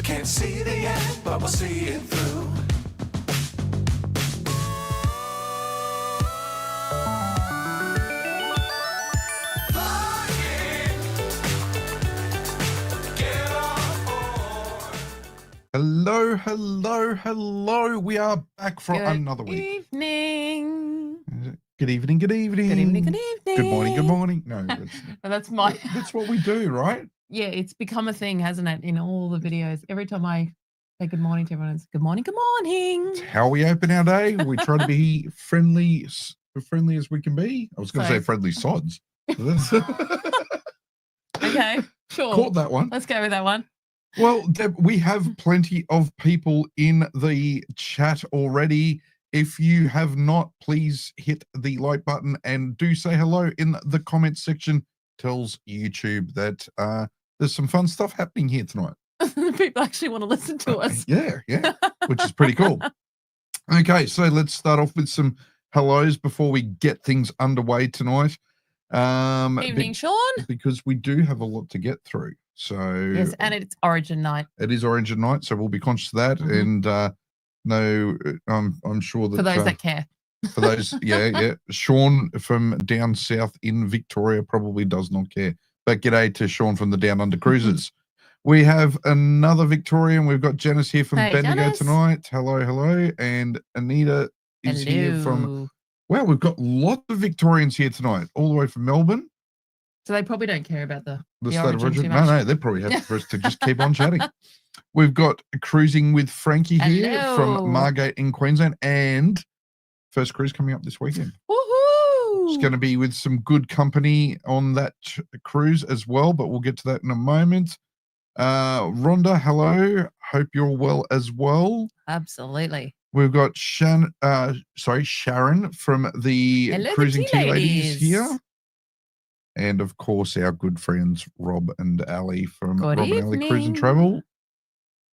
can't see the end, but we'll see it through. Hello, hello, hello. We are back for another week. Evening. Good evening, good evening. Good evening, good evening. Good morning, good morning. No, that's my... That's what we do, right? Yeah, it's become a thing, hasn't it, in all the videos. Every time I say good morning to everyone, it's good morning, good morning. It's how we open our day. We try to be friendly, as friendly as we can be. I was going to say friendly sods. Okay, sure. Caught that one. Let's go with that one. Well, Deb, we have plenty of people in the chat already. If you have not, please hit the like button and do say hello in the comments section. Tells YouTube that there's some fun stuff happening here tonight. People actually want to listen to us. Yeah, which is pretty cool. Okay, so let's start off with some hellos before we get things underway tonight. Evening, Sean. Because we do have a lot to get through. So yes, and it's Origin night. It is Origin night, so we'll be conscious of that. And no, I'm sure that for those that care. For those, yeah. Sean from down south in Victoria probably does not care. But g'day to Sean from the Down Under Cruisers. We have another Victorian. We've got Janice here from Bendigo Janice. Tonight. Hello. And Anita is here from... Wow, we've got lots of Victorians here tonight, all the way from Melbourne. So they probably don't care about the state of origin. No, they're probably happy for us to just keep on chatting. We've got Cruising with Frankie here from Margate in Queensland, and first cruise coming up this weekend. Woohoo! It's going to be with some good company on that cruise as well, but we'll get to that in a moment. Rhonda, hello. Hope you're well as well. Absolutely. We've got Sharon from the Cruising Tea Ladies here. And of course, our good friends Rob and Ali from Rob and Ali Cruise and Travel.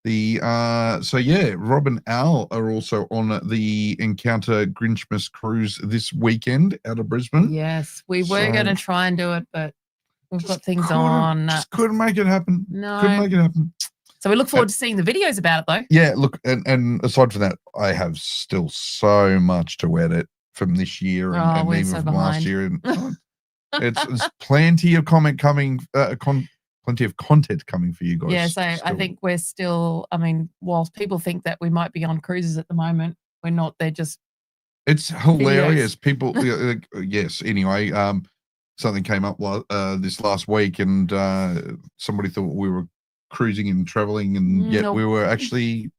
Rob and Al are also on the Encounter Grinchmas cruise this weekend out of Brisbane. Yes, we were going to try and do it, but we've got things on. Just couldn't make it happen. No. Couldn't make it happen. So we look forward to seeing the videos about it, though. Yeah, look, and aside from that, I have still so much to edit from this year and even from last year. And it's plenty of plenty of content coming for you guys. Yeah, so I think we're still, whilst people think that we might be on cruises at the moment, we're not. They're just... It's hilarious. People, yes, anyway, something came up this last week and somebody thought we were cruising and traveling, and yet we were actually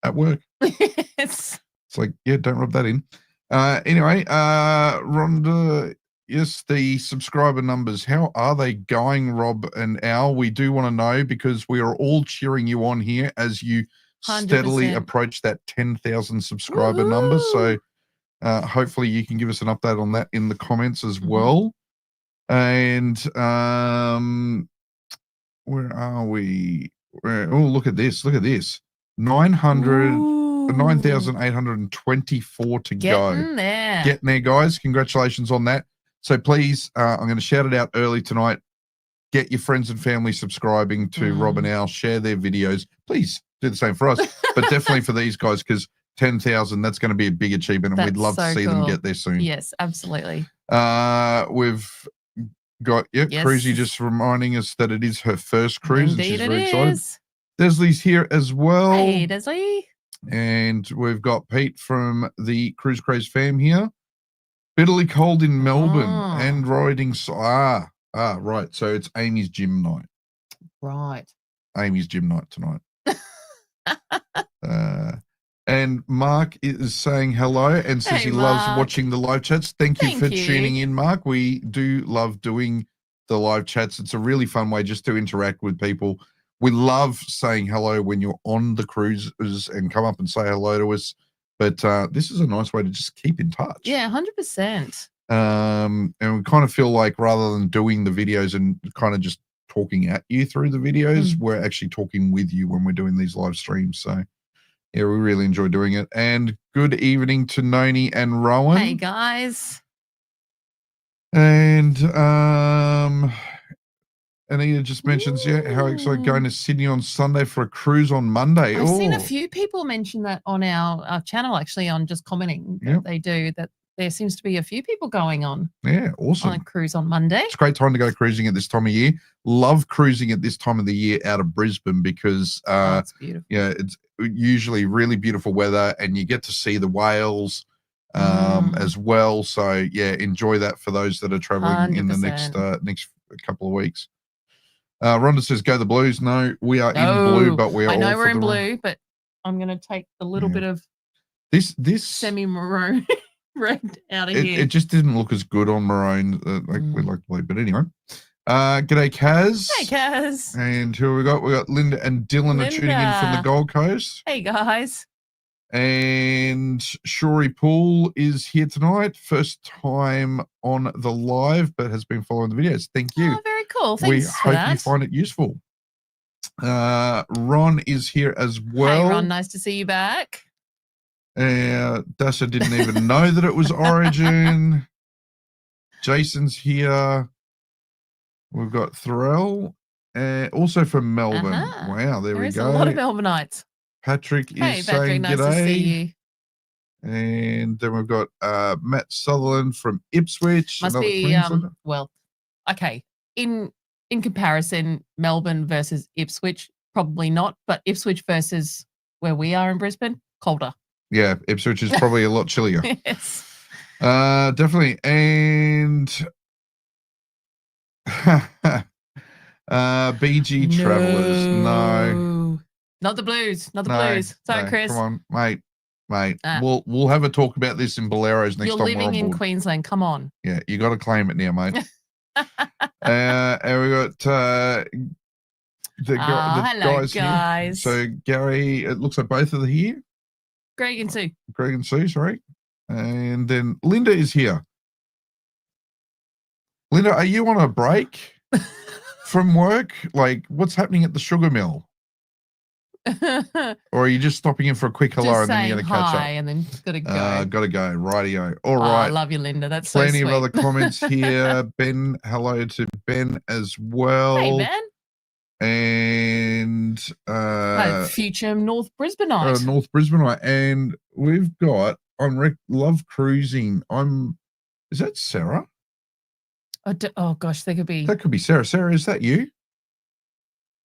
at work. It's like, yeah, don't rub that in. Anyway, Rhonda, yes, the subscriber numbers, how are they going, Rob and Al? We do want to know, because we are all cheering you on here as you 100%. Steadily approach that 10,000 subscriber number. So hopefully you can give us an update on that in the comments as well. And where are we? Look at this. 9,824 to go. Getting there, guys. Congratulations on that. So please, I'm going to shout it out early tonight. Get your friends and family subscribing to Rob and Al. Share their videos. Please do the same for us, but definitely for these guys, because 10,000, that's going to be a big achievement, and we'd love to see them get there soon. Yes, absolutely. We've got Cruisy just reminding us that it is her first cruise. Indeed, and she's very excited. Desley's here as well. Hey, Desley. And we've got Pete from the Cruise Craze fam here. Bitterly cold in Melbourne and riding. Right. So it's Amy's gym night. Right. Amy's gym night tonight. And Mark is saying hello and says he loves watching the live chats. Thank you for tuning in, Mark. We do love doing the live chats. It's a really fun way just to interact with people. We love saying hello when you're on the cruises and come up and say hello to us. But this is a nice way to just keep in touch. Yeah, 100%. And we kind of feel like rather than doing the videos and kind of just talking at you through the videos, we're actually talking with you when we're doing these live streams. So, yeah, we really enjoy doing it. And good evening to Noni and Rowan. Hey, guys. And Anita just mentions, how excited going to Sydney on Sunday for a cruise on Monday. I've seen a few people mention that on our channel, actually, on just commenting that they do, that there seems to be a few people going on. Yeah, awesome. On a cruise on Monday. It's a great time to go cruising at this time of year. Love cruising at this time of the year out of Brisbane because it's beautiful. Yeah, it's usually really beautiful weather and you get to see the whales as well. So yeah, enjoy that for those that are traveling 100%. In the next couple of weeks. Rhonda says, "Go the Blues." No, we are in blue, but we are. I know we're in blue, but I'm going to take a little bit of this semi-maroon red out of here. It just didn't look as good on maroon. We like blue, but anyway. G'day, Kaz. Hey, Kaz. And who we got? We got Linda and Dylan are tuning in from the Gold Coast. Hey, guys. And Shori Poole is here tonight. First time on the live, but has been following the videos. Thank you. Oh, very cool. Thanks for that. We hope you find it useful. Ron is here as well. Hey, Ron. Nice to see you back. Dasha didn't even know that it was Origin. Jason's here. We've got Threll. Also from Melbourne. Wow, there we go. A lot of Melbourneites. Patrick is saying nice g'day. To see you. And then we've got Matt Sutherland from Ipswich. Must be well, okay. In comparison, Melbourne versus Ipswich, probably not, but Ipswich versus where we are in Brisbane, colder. Yeah, Ipswich is probably a lot chillier. Yes. Definitely. And BG Travelers. No. Not the Blues. Not the Blues. Sorry, Chris. Come on, mate. We'll have a talk about this in Boleros next time. You're living in Queensland. Come on. Yeah, you got to claim it now, mate. And we got the hello, guys here. So Gary, it looks like both of them here. Greg and Sue, sorry. And then Linda is here. Linda, are you on a break from work? Like, what's happening at the sugar mill? Or are you just stopping in for a quick hello and then you're going to catch up? And then gotta go. Gotta go. Rightio. All right. I love you, Linda. That's plenty so sweet. of other comments here. Ben, hello to Ben as well. Hey, Ben. And future North Brisbaneite. North Brisbaneite. And we've got love cruising. Is that Sarah? Oh gosh, that could be Sarah. Sarah, is that you?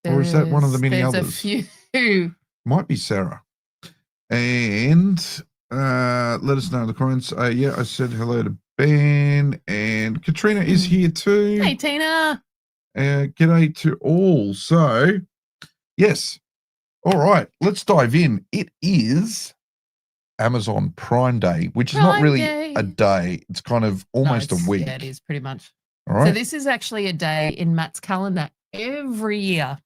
Or is that one of the many others? There's a few. Might be Sarah. And let us know in the comments. Yeah, I said hello to Ben. And Katrina is here too. Hey, Tina. G'day to all. So, yes. All right, let's dive in. It is Amazon Prime Day, which is not really a day. It's kind of almost a week. Yeah, it is pretty much. All right. So this is actually a day in Matt's calendar every year,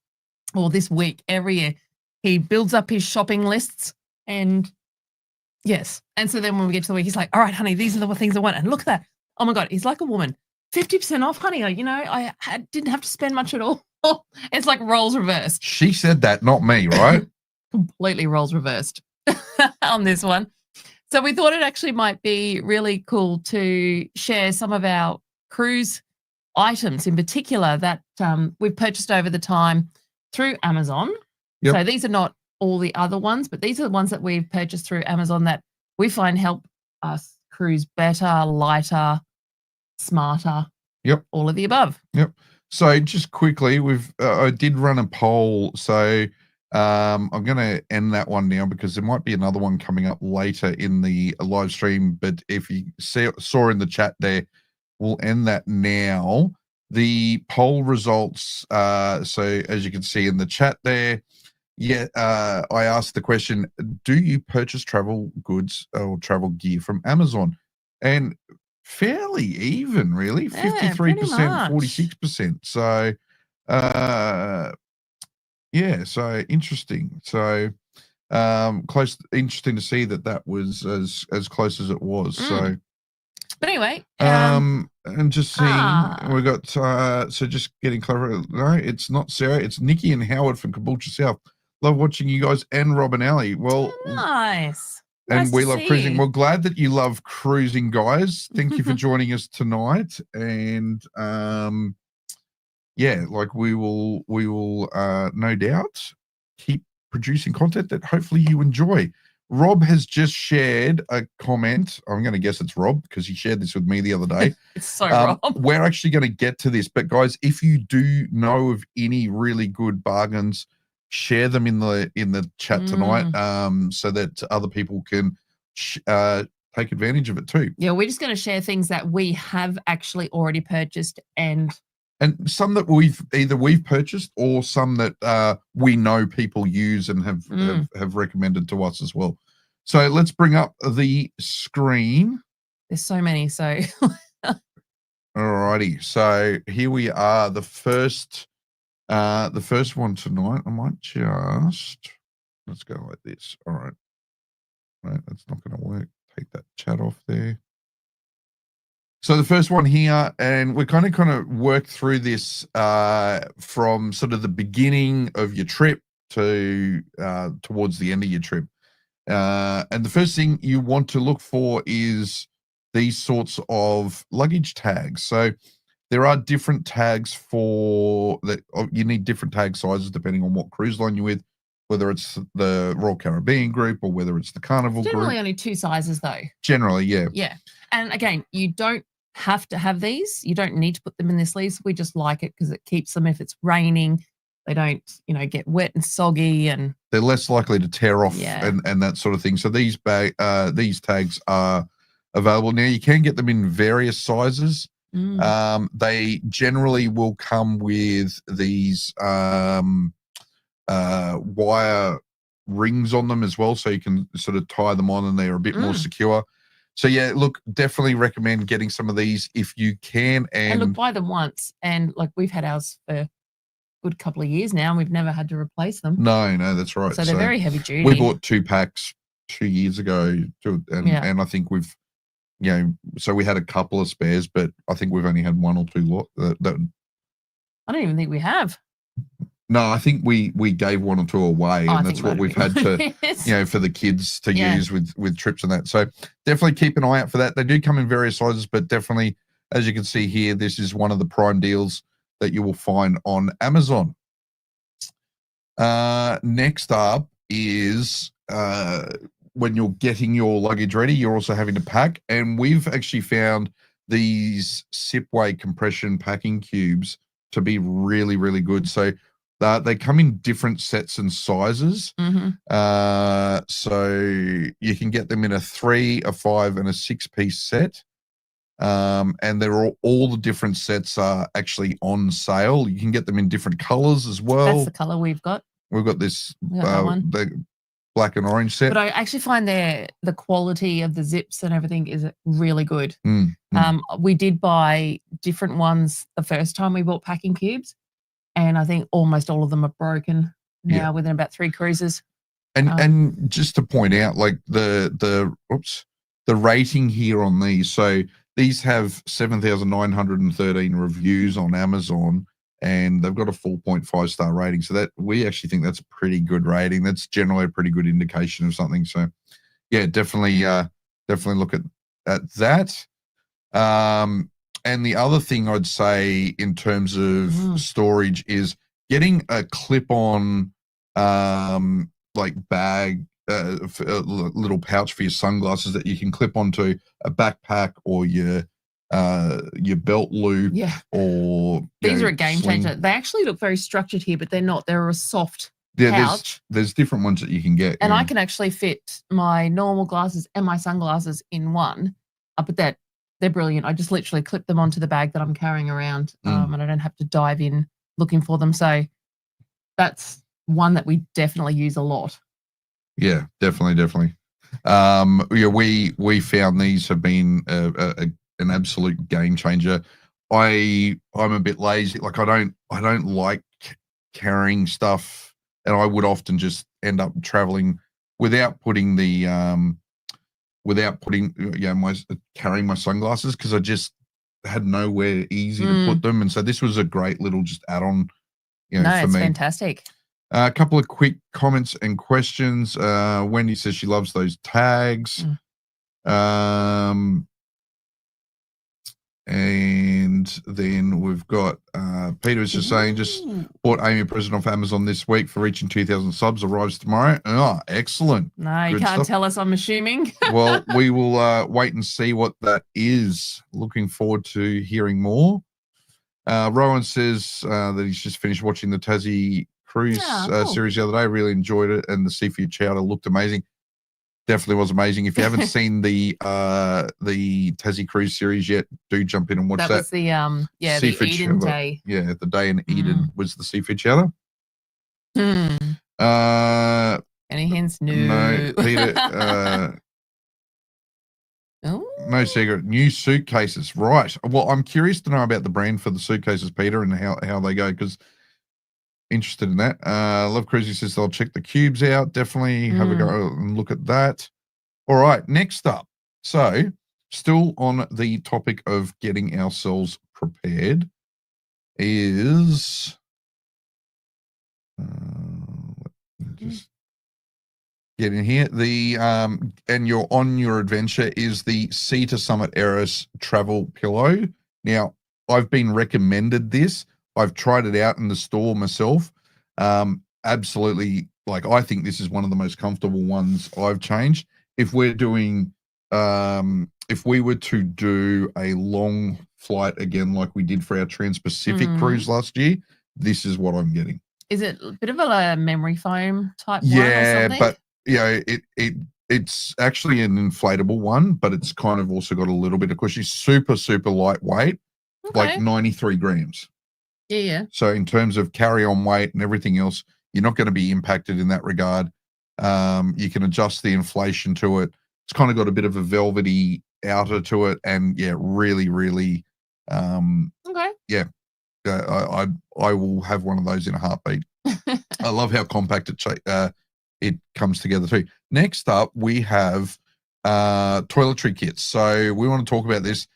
or this week, every year. He builds up his shopping lists and yes. And so then when we get to the week, he's like, all right, honey, these are the things I want. And look at that. Oh my God, he's like a woman. 50% off, honey. I didn't have to spend much at all. It's like roles reversed. She said that, not me, right? Completely roles reversed on this one. So we thought it actually might be really cool to share some of our cruise items in particular that we've purchased over the time through Amazon. Yep. So these are not all the other ones, but these are the ones that we've purchased through Amazon that we find help us cruise better, lighter, smarter. Yep. All of the above. Yep. So just quickly, I did run a poll. So I'm going to end that one now because there might be another one coming up later in the live stream. But if you saw in the chat there, we'll end that now. The poll results. So as you can see in the chat there, I asked the question, do you purchase travel goods or travel gear from Amazon? And fairly even, really, 53%, 46%. So, so interesting. So, interesting to see that was as close as it was. So, but anyway, and just seeing, we got so just getting clever. No, it's not Sarah. It's Nikki and Howard from Caboolture South. Love watching you guys and Rob and Ali. Well, nice. And we love cruising. Well, glad that you love cruising, guys. Thank you for joining us tonight. And yeah, like we will no doubt keep producing content that hopefully you enjoy. Rob has just shared a comment. I'm going to guess it's Rob because he shared this with me the other day. It's so Rob. We're actually going to get to this, but guys, if you do know of any really good bargains, share them in the chat tonight, so that other people can take advantage of it too. Yeah, we're just going to share things that we have actually already purchased and some that we've purchased, or some that we know people use and have recommended to us as well. So let's bring up the screen. There's so many. So alrighty, so here we are. The first one tonight. I might just let's go like this. All right, that's not going to work. Take that chat off there. So the first one here, and we're kind of work through this from sort of the beginning of your trip to towards the end of your trip. And the first thing you want to look for is these sorts of luggage tags. So there are different tags for that. You need different tag sizes depending on what cruise line you're with, whether it's the Royal Caribbean group or whether it's the Carnival group. Generally only 2 sizes though. Generally, yeah. Yeah. And again, you don't have to have these. You don't need to put them in their sleeves. We just like it because it keeps them, if it's raining, they don't, get wet and soggy, and they're less likely to tear off, yeah, and that sort of thing. So these tags are available now. You can get them in various sizes. They generally will come with these wire rings on them as well, so you can sort of tie them on and they're a bit more secure. So yeah, look, definitely recommend getting some of these if you can. And look, buy them once, and like we've had ours for a good couple of years now, and we've never had to replace them. No, that's right. So they're very heavy duty. We bought 2 packs 2 years ago, and I think we've, so we had a couple of spares, but I think we've only had 1 or 2 lot. I don't even think we have. No, I think we gave 1 or 2 away, and that's what we've had to, for the kids to use with trips and that. So definitely keep an eye out for that. They do come in various sizes, but definitely, as you can see here, this is one of the prime deals that you will find on Amazon. Next up is when you're getting your luggage ready, you're also having to pack, and we've actually found these Sipway compression packing cubes to be really, really good. So they come in different sets and sizes. So you can get them in a 3, a 5, and a 6-piece set. And they're all the different sets are actually on sale. You can get them in different colors as well. That's the color we've got. We've got this the black and orange set. But I actually find the quality of the zips and everything is really good. We did buy different ones the first time we bought packing cubes, and I think almost all of them are broken now within about 3 cruises. And just to point out, like the rating here on these. So these have 7,913 reviews on Amazon, and they've got a 4.5 star rating. So that we actually think that's a pretty good rating. That's generally a pretty good indication of something. So yeah, definitely look at that. And the other thing I'd say in terms of storage is getting a clip-on like bag, a little pouch for your sunglasses that you can clip onto a backpack or your belt loop. Or these are a game changer. They actually look very structured here, but they're not. They're a soft pouch. There's different ones that you can get, and I can actually fit my normal glasses and my sunglasses in one. But they're brilliant. I just literally clip them onto the bag that I'm carrying around, and I don't have to dive in looking for them. So that's one that we definitely use a lot. Yeah, definitely. We found these have been an absolute game changer. I'm a bit lazy. Like I don't like carrying stuff, and I would often just end up traveling without putting carrying my sunglasses, because I just had nowhere easy to put them. And so this was a great little just add-on, for me. It's fantastic. A couple of quick comments and questions. Wendy says she loves those tags. And then we've got Peter was just saying, just bought Amy a present off Amazon this week for reaching 2,000 subs. Arrives tomorrow. Oh, excellent. No, you Good can't stuff. tell us, I'm assuming. Well, we will wait and see what that is. Looking forward to hearing more. Rowan says that he's just finished watching the Tassie Cruise cool. series the other day. Really enjoyed it, and the seafood chowder looked amazing. Definitely was amazing. If you haven't seen the Tassie Cruise series yet, do jump in and watch that. That was the the Seafood Eden chowder. day. Yeah, the day in Eden was the seafood chowder. Any hints? No. No, Peter. No secret. New suitcases, right? Well, I'm curious to know about the brand for the suitcases, Peter, and how they go, because interested in that. Love Cruisy says they'll check the cubes out. Definitely have a go and look at that. All right, next up. So, still on the topic of getting ourselves prepared is just get in here. The and you're on your adventure is the Sea to Summit Eros travel pillow. Now, I've been recommended this. I've tried it out in the store myself. Absolutely, like, I think this is one of the most comfortable ones I've changed. If we're doing if we were to do a long flight again like we did for our Trans-Pacific cruise last year, this is what I'm getting. Is it a bit of a memory foam type one or Yeah, something? but it's actually an inflatable one, but it's kind of also got a little bit of cushion. Super, super lightweight, like 93 grams. Yeah. So in terms of carry-on weight and everything else, you're not going to be impacted in that regard. You can adjust the inflation to it. It's kind of got a bit of a velvety outer to it, and really, really, I will have one of those in a heartbeat. I love how compact it comes together too. Next up, we have toiletry kits. So we want to talk about this.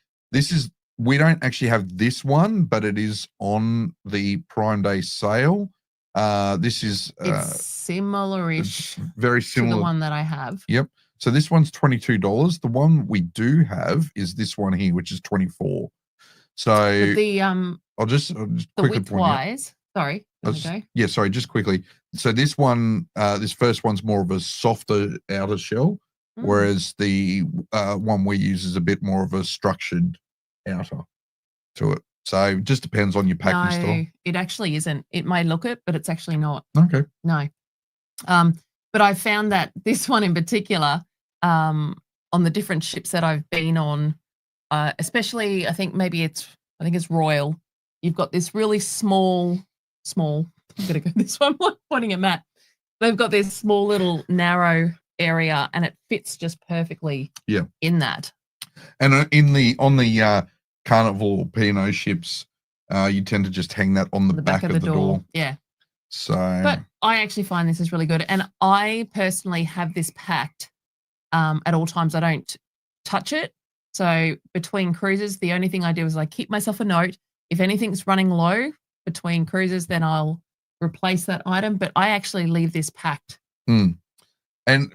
We don't actually have this one, but it is on the Prime Day sale. This is it's similar-ish, very similar to the one that I have. Yep. So this one's $22. The one we do have is this one here, which is $24. So but the I'll just quickly point width-wise, sorry. Sorry, just quickly. So this one, this first one's more of a softer outer shell, whereas the one we use is a bit more of a structured outer to it. So it just depends on your packing style. It actually isn't. It may look it, but it's actually not. Okay. No. But I found that this one in particular, on the different ships that I've been on, especially I think it's Royal. You've got this really small. I'm gonna go this one. I'm pointing at Matt. They've got this small little narrow area, and it fits just perfectly. In that. And on the Carnival P&O ships, you tend to just hang that on the back of the door. Yeah. So, but I actually find this is really good, and I personally have this packed at all times. I don't touch it. So between cruises, the only thing I do is I keep myself a note. If anything's running low between cruises, then I'll replace that item. But I actually leave this packed. And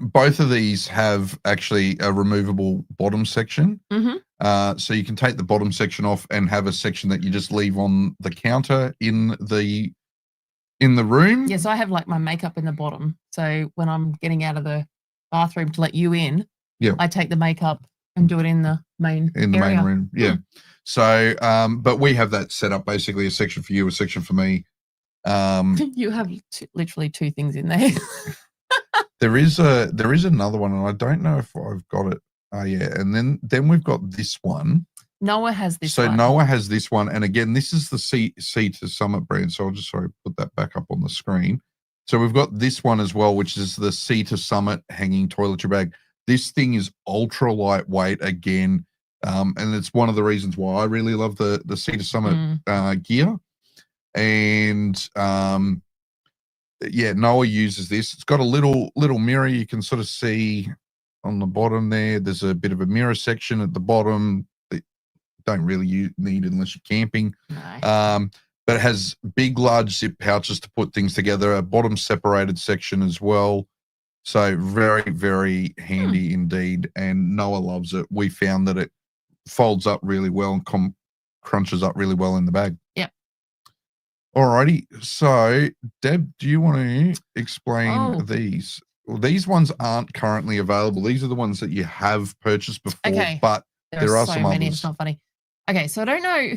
both of these have actually a removable bottom section. So you can take the bottom section off and have a section that you just leave on the counter in the room. Yes, I have like my makeup in the bottom. So when I'm getting out of the bathroom to let you in, I take the makeup and do it in the main main room. Yeah. So, but we have that set up basically, a section for you, a section for me. You have literally two things in there. There is another one, and I don't know if I've got it. And then we've got this one. Noah has this one. So Noah has this one, and again, this is the Sea to Summit brand. So I'll just put that back up on the screen. So we've got this one as well, which is the Sea to Summit hanging toiletry bag. This thing is ultra lightweight again, and it's one of the reasons why I really love the Sea to Summit gear. And Noah uses this. It's got a little mirror. You can sort of see on the bottom there. There's a bit of a mirror section at the bottom that you don't really need unless you're camping. No. But it has big, large zip pouches to put things together. A bottom separated section as well. So very, very handy indeed. And Noah loves it. We found that it folds up really well and crunches up really well in the bag. Yep. Alrighty. So, Deb, do you want to explain Oh. these? Well, these ones aren't currently available. These are the ones that you have purchased before, Okay. but there are so some many. others. It's not funny. Okay, so I don't know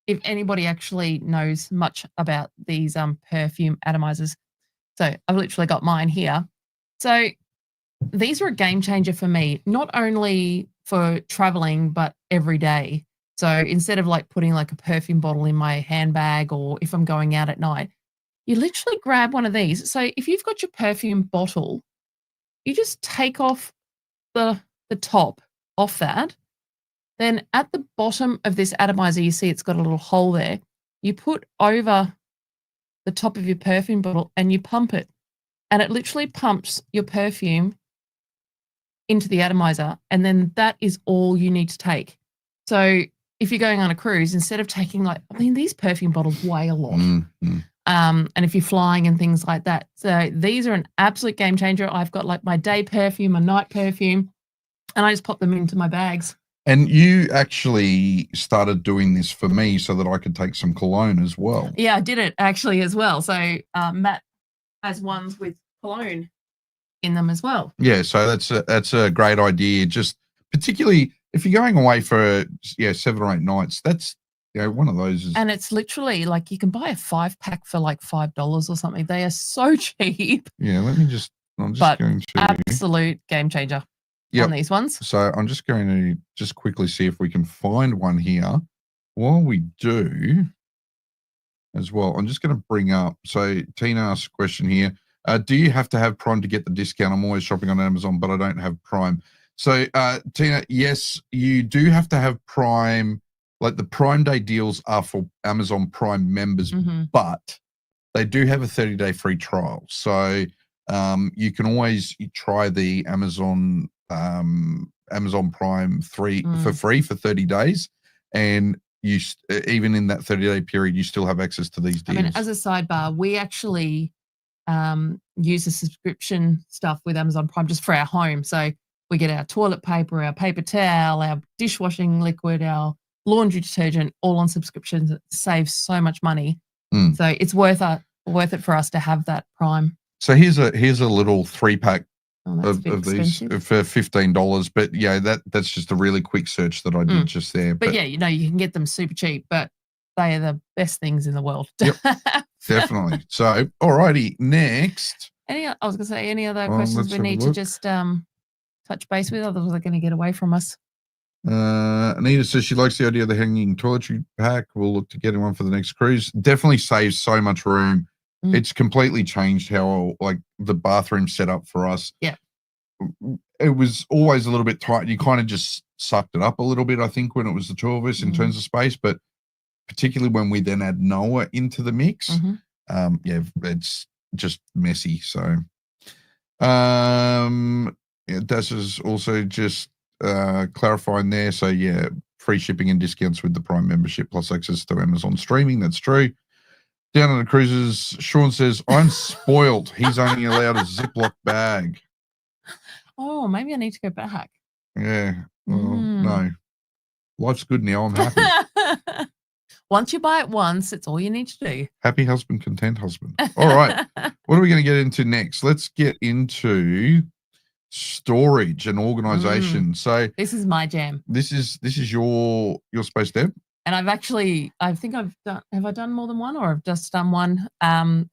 if anybody actually knows much about these perfume atomizers. So I've literally got mine here. So these are a game changer for me, not only for traveling, but every day. So instead of like putting like a perfume bottle in my handbag or if I'm going out at night, you literally grab one of these. So if you've got your perfume bottle, you just take off the top off that. Then at the bottom of this atomizer, you see it's got a little hole there. You put over the top of your perfume bottle and you pump it. And it literally pumps your perfume into the atomizer. And then that is all you need to take. So if you're going on a cruise, instead of taking these perfume bottles weigh a lot. Mm-hmm. And if you're flying and things like that. So these are an absolute game changer. I've got like my day perfume, my night perfume, and I just pop them into my bags. And you actually started doing this for me so that I could take some cologne as well. Yeah, I did it actually as well. So Matt has ones with cologne in them as well. Yeah, so that's a great idea. Just particularly if you're going away for 7 or 8 nights, that's one of those is. And it's literally like you can buy a 5-pack for like $5 or something. They are so cheap. Yeah, I'm just going to absolute game changer on these ones. So I'm just going to just quickly see if we can find one here. While we do as well, I'm just going to bring up. So Tina asked a question here. Do you have to have Prime to get the discount? I'm always shopping on Amazon, but I don't have Prime. So Tina, yes, you do have to have Prime. Like the Prime Day deals are for Amazon Prime members, but they do have a 30-day free trial. So you can always try the Amazon Prime for free for 30 days. And you even in that 30-day period, you still have access to these deals. I mean, as a sidebar, we actually use the subscription stuff with Amazon Prime just for our home. So we get our toilet paper, our paper towel, our dishwashing liquid, our laundry detergent, all on subscriptions. It saves so much money. So it's worth it for us to have that Prime. So here's a little 3-pack of these for $15. But yeah, that's just a really quick search that I did just there. But yeah, you can get them super cheap, but they are the best things in the world. Yep, definitely. So alrighty, next. I was gonna say any other questions we need to just touch base with, otherwise they're gonna get away from us. Anita says she likes the idea of the hanging toiletry pack. We'll look to getting one for the next cruise. Definitely saves so much room. It's completely changed how the bathroom set up for us. Yeah. It was always a little bit tight. You kind of just sucked it up a little bit, I think, when it was the 2 of us in terms of space, but particularly when we then add Noah into the mix, it's just messy. So this is also just clarifying there. So yeah, free shipping and discounts with the Prime membership plus access to Amazon streaming. That's true. Down on the cruises, Sean says, I'm spoiled. He's only allowed a Ziploc bag. Oh, maybe I need to go back. Yeah. Well, no. Life's good now. I'm happy. Once you buy it once, it's all you need to do. Happy husband, content husband. All right. What are we going to get into next? Let's get into storage and organization. So this is my jam. This is your space, Deb. And I think have I done more than one, or I've just done one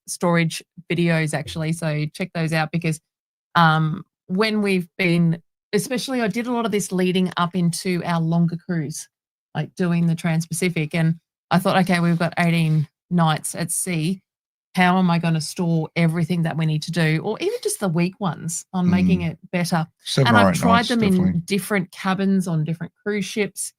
storage videos actually. So check those out, because when we've been, especially I did a lot of this leading up into our longer cruise, like doing the Trans-Pacific. And I thought, okay, we've got 18 nights at sea. How am I going to store everything that we need to do? Or even just the week ones on making it better. 7 and or 8 I've tried nights, them definitely. in different cabins on different cruise ships.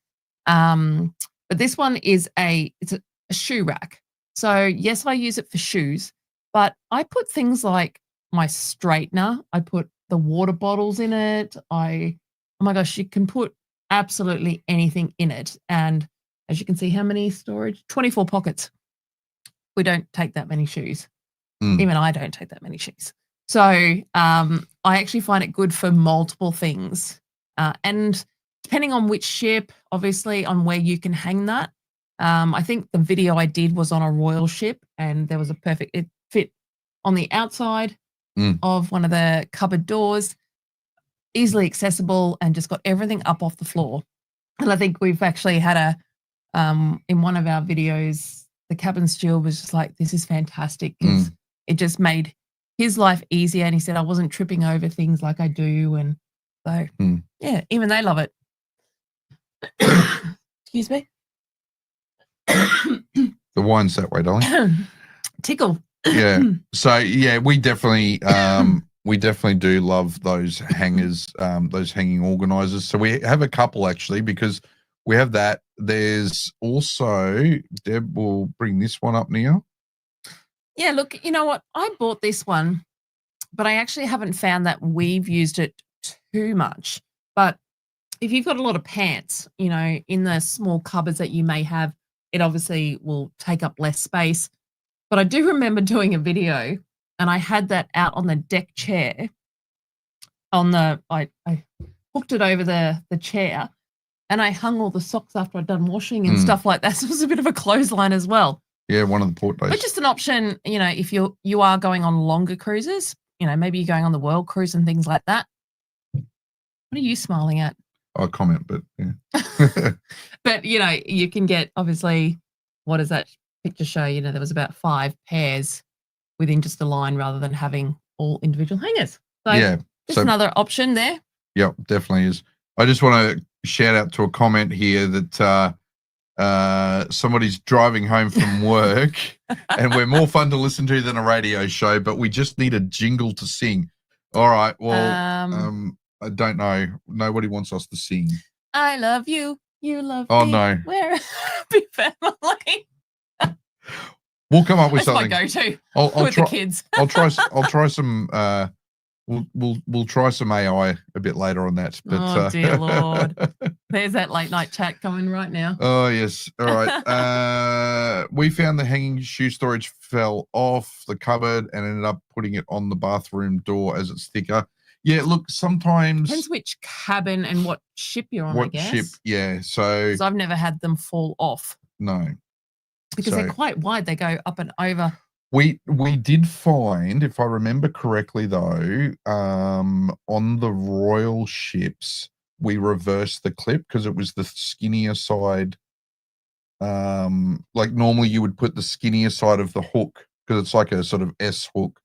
But this one is it's a shoe rack. So yes, I use it for shoes, but I put things like my straightener. I put the water bottles in it. Oh my gosh, you can put absolutely anything in it. And as you can see, how many storage? 24 pockets. We don't take that many shoes. Even I don't take that many shoes. So I actually find it good for multiple things. And depending on which ship, obviously on where you can hang that, I think the video I did was on a royal ship, and there was it fit on the outside of one of the cupboard doors, easily accessible, and just got everything up off the floor. And I think we've actually had in one of our videos, the cabin steward was just like, this is fantastic, because it just made his life easier. And he said, I wasn't tripping over things like I do. And so, yeah, even they love it. Excuse me. The wine's that way, darling. Tickle. Yeah. So yeah, we definitely do love those hangers, those hanging organizers. So we have a couple actually, because we have that. There's also, Deb will bring this one up now. Yeah, look, you know what? I bought this one, but I actually haven't found that we've used it too much. But if you've got a lot of pants, you know, in the small cupboards that you may have, it obviously will take up less space. But I do remember doing a video, and I had that out on the deck chair. I hooked it over the chair, and I hung all the socks after I'd done washing and stuff like that. So it was a bit of a clothesline as well. Yeah, one of the port days. But just an option, you know, if you are going on longer cruises, you know, maybe you're going on the world cruise and things like that. What are you smiling at? I'll comment, but yeah. But, you know, you can get, obviously, what does that picture show? You know, there was about 5 pairs within just a line rather than having all individual hangers. So yeah. just another option there. Yep, definitely is. I just want to shout out to a comment here that somebody's driving home from work and we're more fun to listen to than a radio show, but we just need a jingle to sing. All right. Well, I don't know. Nobody wants us to sing. I love you. You love me. Oh, no. We're a happy family. We'll come up with That's something. my go-to with the kids. I'll try some we'll try some AI a bit later on that. But, oh dear Lord. There's that late night chat coming right now. Oh yes. All right. We found the hanging shoe storage fell off the cupboard and ended up putting it on the bathroom door as it's thicker. Yeah, look, sometimes depends which cabin and what ship you're on, I guess. Ship, yeah. So 'cause I've never had them fall off. No. Because they're quite wide. They go up and over. We did find, if I remember correctly though, on the royal ships, we reversed the clip because it was the skinnier side. Like normally you would put the skinnier side of the hook because it's like a sort of S hook.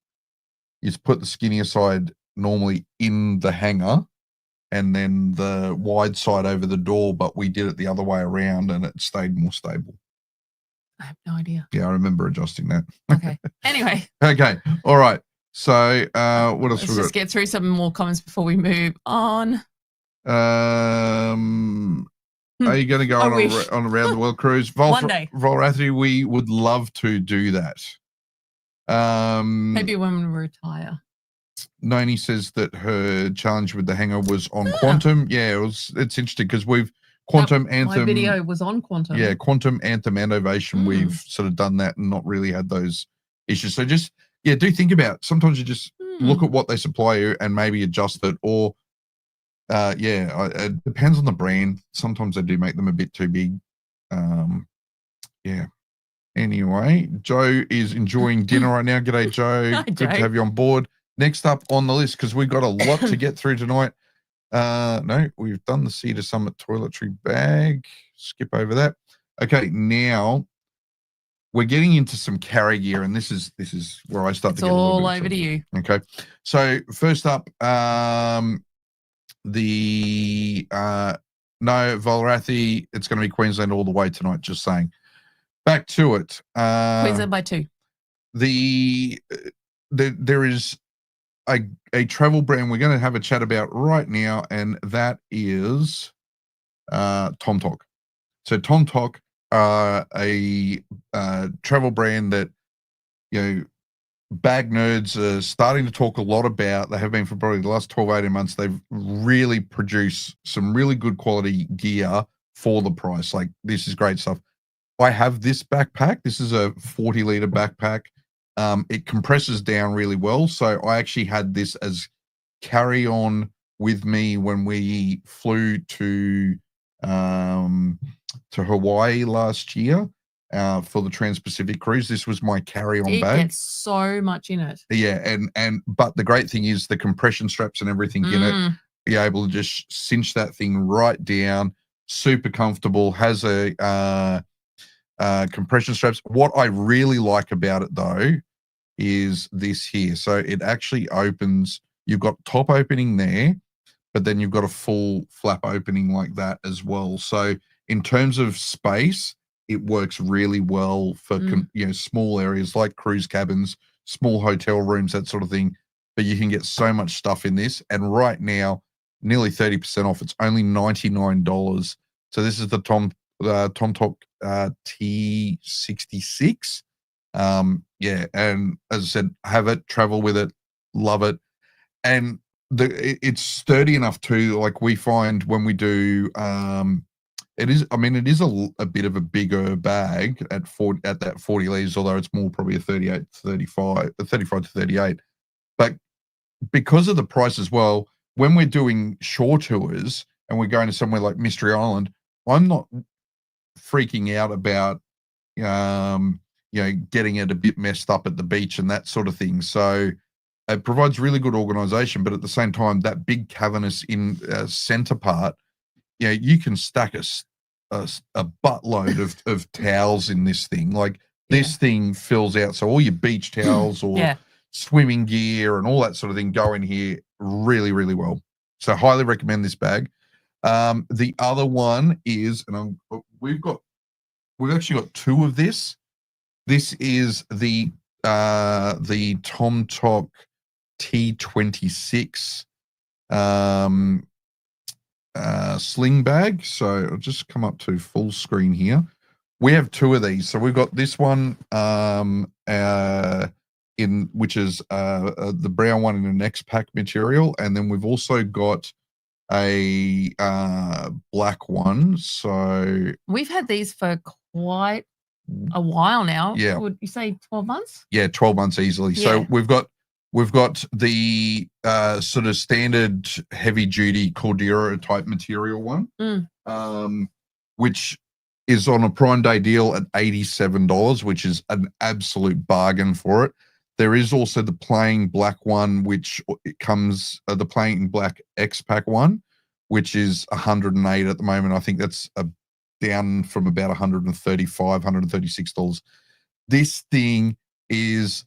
You put the skinnier side normally in the hanger and then the wide side over the door, but we did it the other way around and it stayed more stable. I have no idea. Yeah, I remember adjusting that. Okay. Anyway. Okay. All right. So what else? Let's just get through some more comments before we move on. Are you going to go on a round the world cruise? One day. Volrathi, we would love to do that. Maybe when we retire. Noni says that her challenge with the hanger was on Quantum. Yeah, it's interesting because we've Quantum Anthem. My video was on Quantum. Yeah, Quantum Anthem and Ovation. We've sort of done that and not really had those issues. So just do think about. Sometimes you just look at what they supply you and maybe adjust it. Or it depends on the brand. Sometimes they do make them a bit too big. Yeah. Anyway, Joe is enjoying dinner right now. G'day, Joe. Hi, Good Joe. to have you on board. Next up on the list, because we've got a lot to get through tonight. No, we've done the Cedar Summit toiletry bag. Skip over that. Okay, now we're getting into some carry gear, and this is where I start to get a little bit all over to you. Okay, so first up, no, Volrathi, it's going to be Queensland all the way tonight. Just saying. Back to it. Queensland by 2. There is a travel brand we're going to have a chat about right now, and that is TomTok. So TomTok are a travel brand that, you know, bag nerds are starting to talk a lot about. They have been for probably the last 12, 18 months. They've really produced some really good quality gear for the price. Like, this is great stuff. I have this backpack. This is a 40-liter backpack. It compresses down really well. So I actually had this as carry-on with me when we flew to to Hawaii last year for the Trans-Pacific cruise. This was my carry-on It bag. gets so much in it. Yeah, but the great thing is the compression straps and everything in it. You're able to just cinch that thing right down. Super comfortable. Has a compression straps. What I really like about it though is this here. So it actually opens. You've got top opening there, but then you've got a full flap opening like that as well. So in terms of space, it works really well for small areas like cruise cabins, small hotel rooms, that sort of thing. But you can get so much stuff in this. And right now, nearly 30% off. It's only $99. So this is the TomTalk T66. Yeah, and as I said, have it, travel with it, love it. And it's sturdy enough too. Like we find when we do, it is a bit of a bigger bag at that 40 liters, although it's more probably a 35 to 38. But because of the price as well, when we're doing shore tours and we're going to somewhere like Mystery Island, I'm not freaking out about getting it a bit messed up at the beach and that sort of thing. So it provides really good organization, but at the same time, that big cavernous center part, you can stack a buttload of towels in this thing. Like this thing fills out. So all your beach towels or swimming gear and all that sort of thing go in here really, really well. So highly recommend this bag. The other one is, and we've actually got two of this. This is the TomTalk T26 sling bag. So I'll just come up to full screen here. We have two of these. So we've got this one which is the brown one in an X-Pack material, and then we've also got a black one. So we've had these for quite a while now. Yeah. Would you say 12 months? Yeah, 12 months easily. Yeah. So we've got the sort of standard heavy duty Cordero type material one, which is on a Prime Day deal at $87, which is an absolute bargain for it. There is also the plain black one, which it comes the plain black X-Pack one, which is $108 at the moment. I think that's down from about $135, $136. This thing is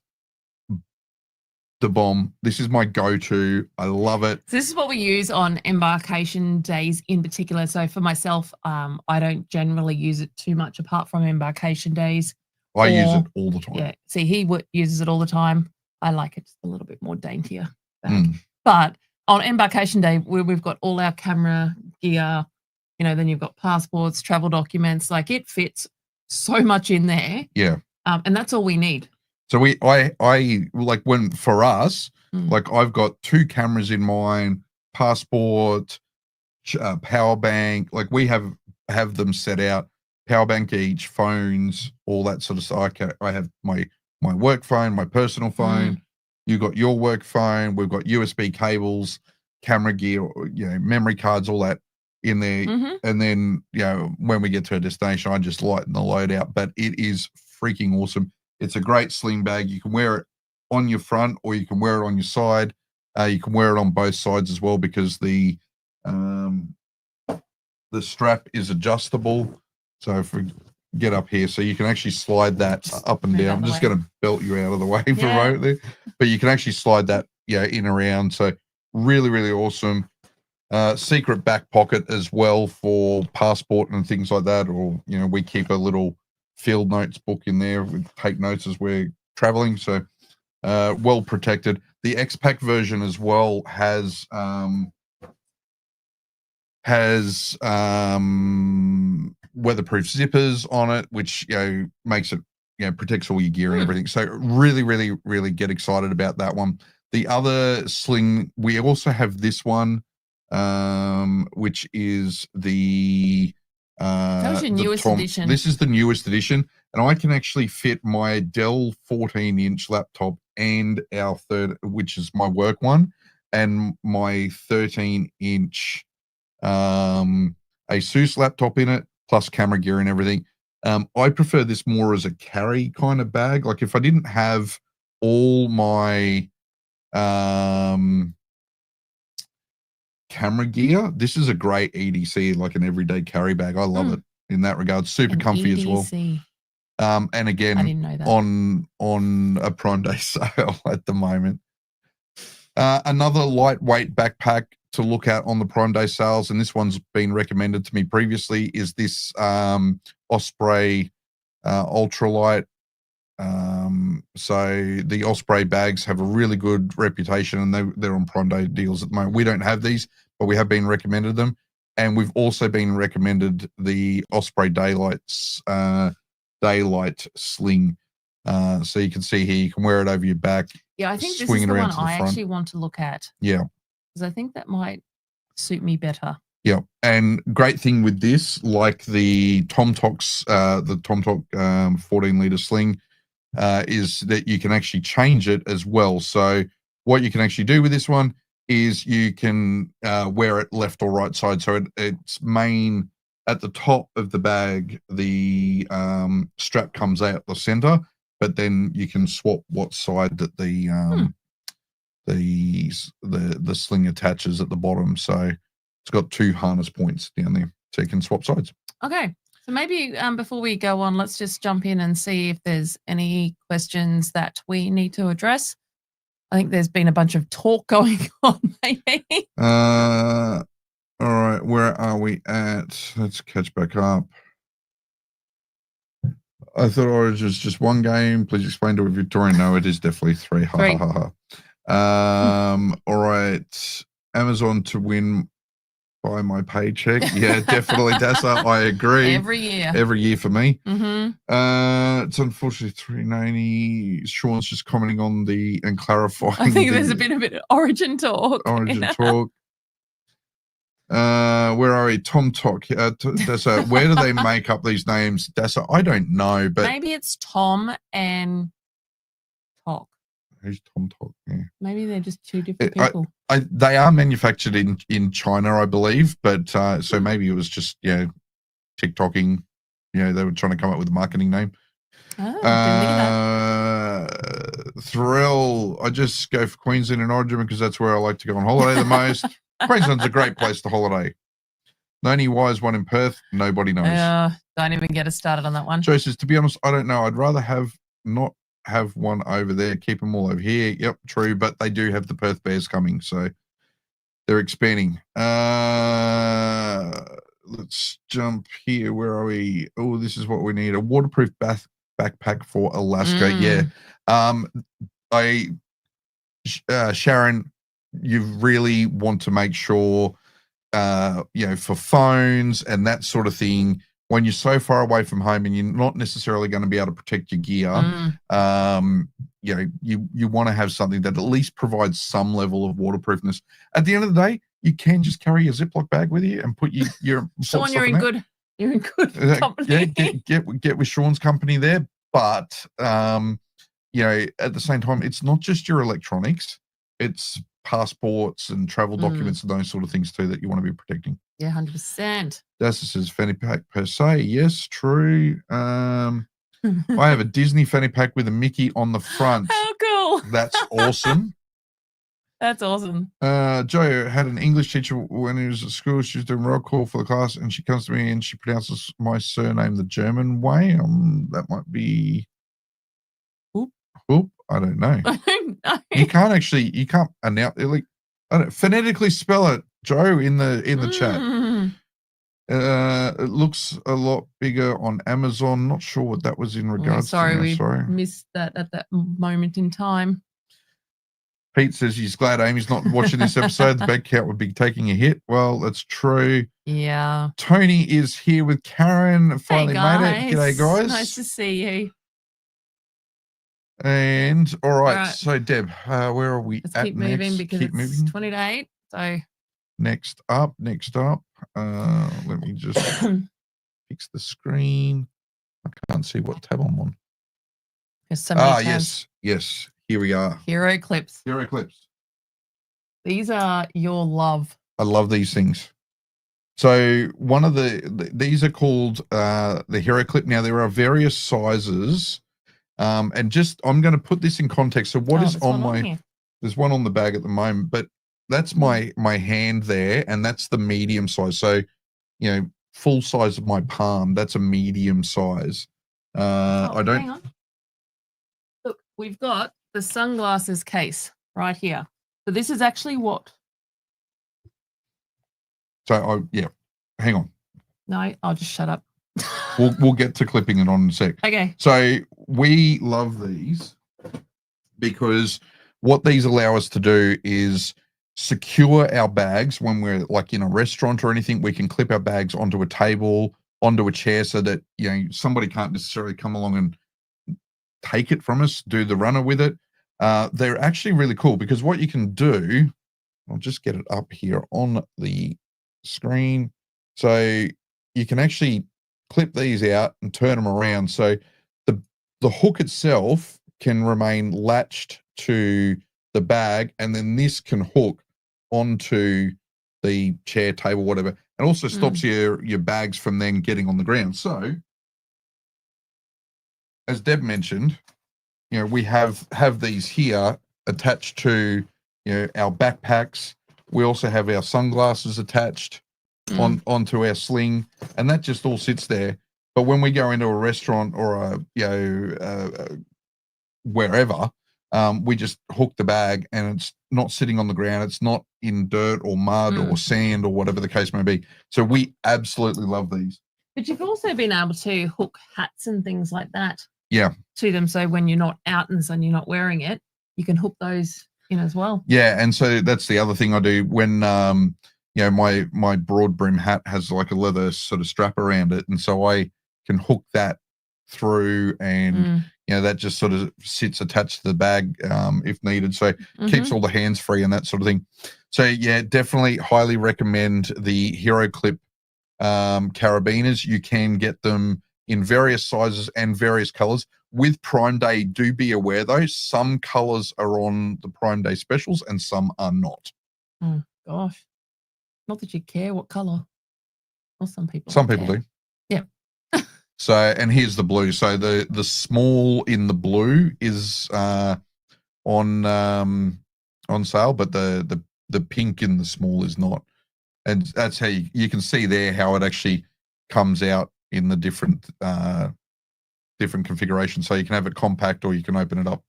the bomb. This is my go-to. I love it. So this is what we use on embarkation days in particular. So for myself, I don't generally use it too much apart from embarkation days. I use it all the time. Yeah. See, he uses it all the time. I like it just a little bit more daintier bag. But on embarkation day, we've got all our camera gear, then you've got passports, travel documents. Like it fits so much in there. Yeah. And that's all we need. So I like for us, like I've got two cameras in mine, passport, power bank. Like we have them set out, power bank each, phones, all that sort of stuff. I have my work phone, my personal phone. You got your work phone. We've got USB cables, camera gear, memory cards, all that in there. And then when we get to a destination, I just lighten the load out. But it is freaking awesome. It's a great sling bag. You can wear it on your front or you can wear it on your side. You can wear it on both sides as well because the strap is adjustable. So if we get up here, so you can actually slide that up and down. I'm just going to belt you out of the way for a moment there. But you can actually slide that in around. So really, really awesome. Secret back pocket as well for passport and things like that. Or, we keep a little field notes book in there. We take notes as we're traveling, so well protected. The X-Pack version as well has weatherproof zippers on it, which makes it protects all your gear and everything. So really, really, really get excited about that one. The other sling, we also have this one, which is the that was your newest edition. This is the newest edition, and I can actually fit my Dell 14-inch laptop and our which is my work one, and my 13-inch ASUS laptop in it, plus camera gear and everything. I prefer this more as a carry kind of bag. Like if I didn't have all my camera gear, this is a great EDC, like an everyday carry bag. I love it in that regard. Super comfy as well. And I again, didn't know that. on a Prime Day sale at the moment. Another lightweight backpack to look at on the Prime Day sales, and this one's been recommended to me previously, is this Osprey ultralight. So the Osprey bags have a really good reputation, and they're on Prime Day deals at the moment. We don't have these, but we have been recommended them, and we've also been recommended the Osprey Daylight sling. So you can see here, you can wear it over your back. Yeah, I think this is the one I actually want to look at. Yeah. Because I think that might suit me better. Yeah. And great thing with this, like the TomTocs, the TomToc 14 litre sling, is that you can actually change it as well. So what you can actually do with this one is you can wear it left or right side. So it's main at the top of the bag, the strap comes out the center, but then you can swap what side that the sling attaches at the bottom. So it's got 2 harness points down there, so you can swap sides. Okay. So maybe before we go on, let's just jump in and see if there's any questions that we need to address. I think there's been a bunch of talk going on, maybe. All right, where are we at? Let's catch back up. I thought Origin was just one game. Please explain to a Victorian. No, it is definitely 3. Ha ha ha ha. All right, Amazon to win by my paycheck. Yeah, definitely, Dassa. I agree. Every year for me. It's unfortunately 390. Sean's just commenting on and clarifying. I think there's been a bit of Origin talk. Where are we? TomToc. Dassa, where do they make up these names? Dassa, I don't know, but maybe it's Tom and Tok. Who's TomToc? Yeah. Maybe they're just 2 different people. They are manufactured in China, I believe, but so maybe it was just TikToking. They were trying to come up with a marketing name. Oh, didn't think of that. Thrill. I just go for Queensland and Origin because that's where I like to go on holiday the most. Queensland's a great place to holiday. The only wise one in Perth, nobody knows. Don't even get us started on that one. Joe says, to be honest, I don't know. I'd rather not have one over there, keep them all over here. Yep, true, but they do have the Perth Bears coming, so they're expanding. Let's jump here. Where are we? Oh, this is what we need. A waterproof backpack for Alaska. Yeah. Sharon, you really want to make sure, for phones and that sort of thing, when you're so far away from home and you're not necessarily going to be able to protect your gear, you want to have something that at least provides some level of waterproofness. At the end of the day, you can just carry a Ziploc bag with you and put your Sean, you're in good company. Yeah, get with Sean's company there. But at the same time, it's not just your electronics; it's passports and travel documents and those sort of things too that you want to be protecting. Yeah, 100%. Dassa says fanny pack per se. Yes, true. I have a Disney fanny pack with a Mickey on the front. How cool. That's awesome. That's awesome. Joe had an English teacher when he was at school. She was doing roll call for the class, and she comes to me and she pronounces my surname the German way. That might be Oop. I don't know. I don't know. You can't announce phonetically spell it, Joe, in the chat. It looks a lot bigger on Amazon. Not sure what that was in regards to. We missed that at that moment in time. Pete says he's glad Amy's not watching this episode. The bag count would be taking a hit. Well, that's true. Yeah. Tony is here with Karen. Finally made it. G'day, guys. Nice to see you. And all right. So Deb, where are we? Let's keep moving because it's 20 to 8. So next up. Let me just fix the screen. I can't see what tab I'm on. There's so many tabs. Yes. Here we are. Hero clips. Hero clips. These are your love. I love these things. So one of these are called the Hero Clip. Now there are various sizes, and just I'm going to put this in context. So what is on my? Here. There's one on the bag at the moment, but that's my hand there, and that's the medium size. So full size of my palm. That's a medium size. I don't. Hang on. Look, we've got the sunglasses case right here. So this is actually what. So hang on. No, I'll just shut up. We'll get to clipping it on in a sec. Okay. So we love these because what these allow us to do is secure our bags when we're like in a restaurant or anything. We can clip our bags onto a table, onto a chair, so that somebody can't necessarily come along and take it from us, do the runner with it. They're actually really cool because what you can do, I'll just get it up here on the screen. So you can actually clip these out and turn them around. So the hook itself can remain latched to the bag, and then this can hook onto the chair, table, whatever, and also stops your bags from then getting on the ground. So as Deb mentioned, we have these here attached to our backpacks. We also have our sunglasses attached onto our sling, and that just all sits there. But when we go into a restaurant or wherever, we just hook the bag, and it's not sitting on the ground. It's not in dirt or mud or sand or whatever the case may be. So we absolutely love these. But you've also been able to hook hats and things like that. Yeah. To them, so when you're not out in the sun, you're not wearing it, you can hook those in as well. Yeah, and so that's the other thing I do when my broad brim hat has like a leather sort of strap around it, and so I can hook that through, and that just sort of sits attached to the bag if needed, so keeps all the hands free and that sort of thing. So yeah, definitely highly recommend the Hero Clip carabiners. You can get them in various sizes and various colors. With Prime Day, do be aware though, some colors are on the Prime Day specials and some are not. Oh gosh, not that you care what color. Well, some people do. Yeah. So, and here's the blue. So the small in the blue is on sale, but the pink in the small is not. And that's how you can see there how it actually comes out in the different configurations. So you can have it compact or you can open it up.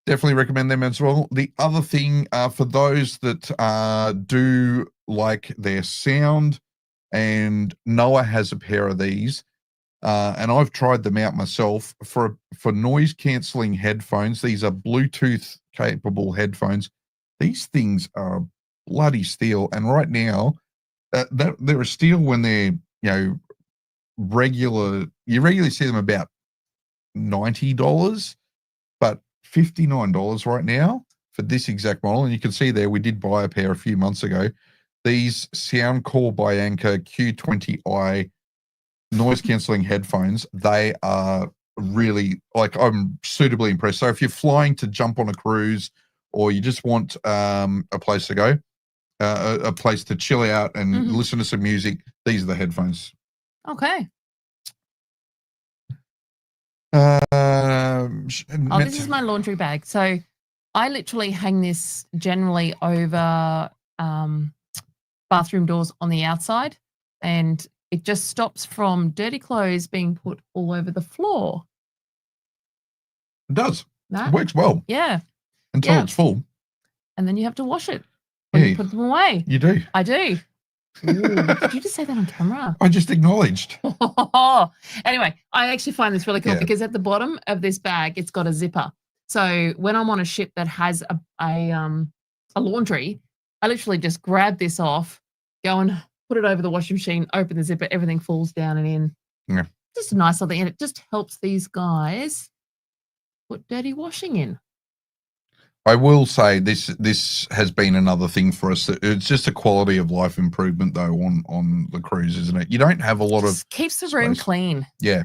Definitely recommend them as well. The other thing for those that do like their sound, and Noah has a pair of these, and I've tried them out myself for noise cancelling headphones. These are Bluetooth capable headphones. These things are bloody steal, and right now they're a steal when they're you regularly see them about $90, but $59 right now for this exact model. And you can see there we did buy a pair a few months ago. These Soundcore by Anker Q20i noise cancelling headphones, they are really, like, I'm suitably impressed. So if you're flying to jump on a cruise, or you just want a place to go, a place to chill out and listen to some music, these are the headphones. Okay. This is my laundry bag. So I literally hang this generally over bathroom doors on the outside, and it just stops from dirty clothes being put all over the floor. It does. It works well. Yeah. Until it's full. And then you have to wash it when you put them away. You do. I do. Ooh, did you just say that on camera? I just acknowledged. Anyway, I actually find this really cool because at the bottom of this bag, it's got a zipper. So when I'm on a ship that has a laundry, I literally just grab this off, go and put it over the washing machine, open the zipper, everything falls down and in. Yeah. Just a nice little thing. And it just helps these guys put dirty washing in. I will say this has been another thing for us. It's just a quality of life improvement though on the cruise, isn't it? You don't have a lot of keeps the room clean. Yeah.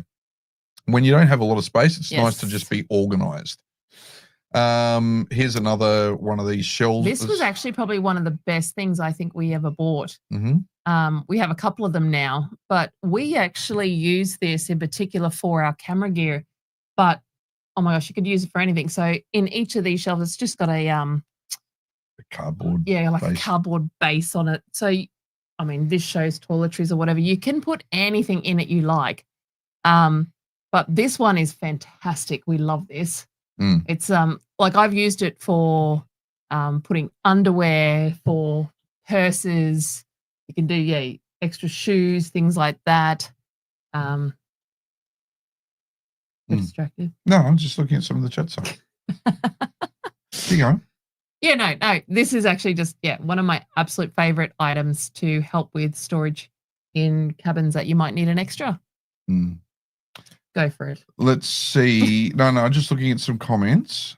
When you don't have a lot of space, it's nice to just be organized. Here's another one of these shelves. This was actually probably one of the best things I think we ever bought. We have a couple of them now, but we actually use this in particular for our camera gear. But oh my gosh, you could use it for anything. So in each of these shelves, it's just got a cardboard. like base. a cardboard base on it. So I mean, this shows toiletries or whatever. You can put anything in it you like. But this one is fantastic. We love this. It's like I've used it for putting underwear, for purses. You can do extra shoes, things like that. Distracted. No, I'm just looking at some of the chat stuff. Keep going. Yeah, no. This is actually just one of my absolute favorite items to help with storage in cabins that you might need an extra. Go for it. Let's see. No, I'm just looking at some comments.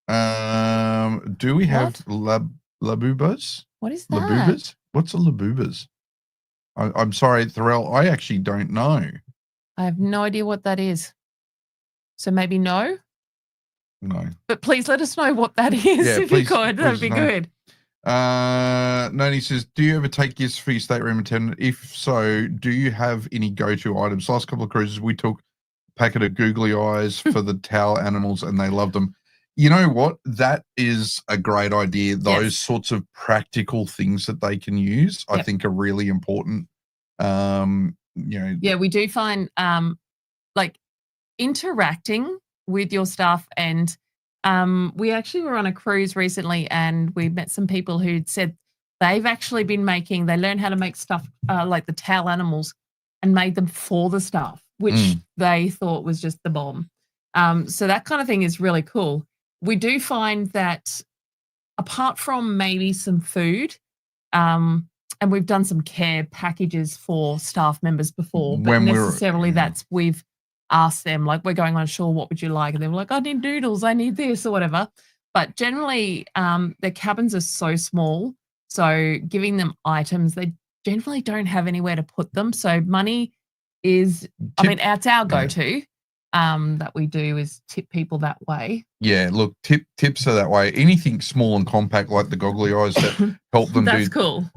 Do we have labubas? What is that? Labubas? What's a labubas? I'm sorry, Thorell. I actually don't know. I have no idea what that is. So maybe no? No. But please let us know what that is if you could. That'd be good. Noni says, do you ever take gifts for your stateroom attendant? If so, do you have any go-to items? Last couple of cruises, we took a packet of googly eyes for the towel animals and they loved them. You know what? That is a great idea. Those sorts of practical things that they can use, I think are really important. We do find like interacting with your staff, and we actually were on a cruise recently and we met some people who'd said they've actually been they learned how to make stuff like the towel animals and made them for the staff, which they thought was just the bomb. So that kind of thing is really cool. We do find that apart from maybe some food, and we've done some care packages for staff members before, but we've asked them, like, we're going on shore, what would you like? And they were like, I need noodles, I need this or whatever. But generally, their cabins are so small, so giving them items, they generally don't have anywhere to put them. So money is, it's our go-to. That we do is tip people that way. Yeah, look, tips are that way. Anything small and compact like the goggly eyes that help them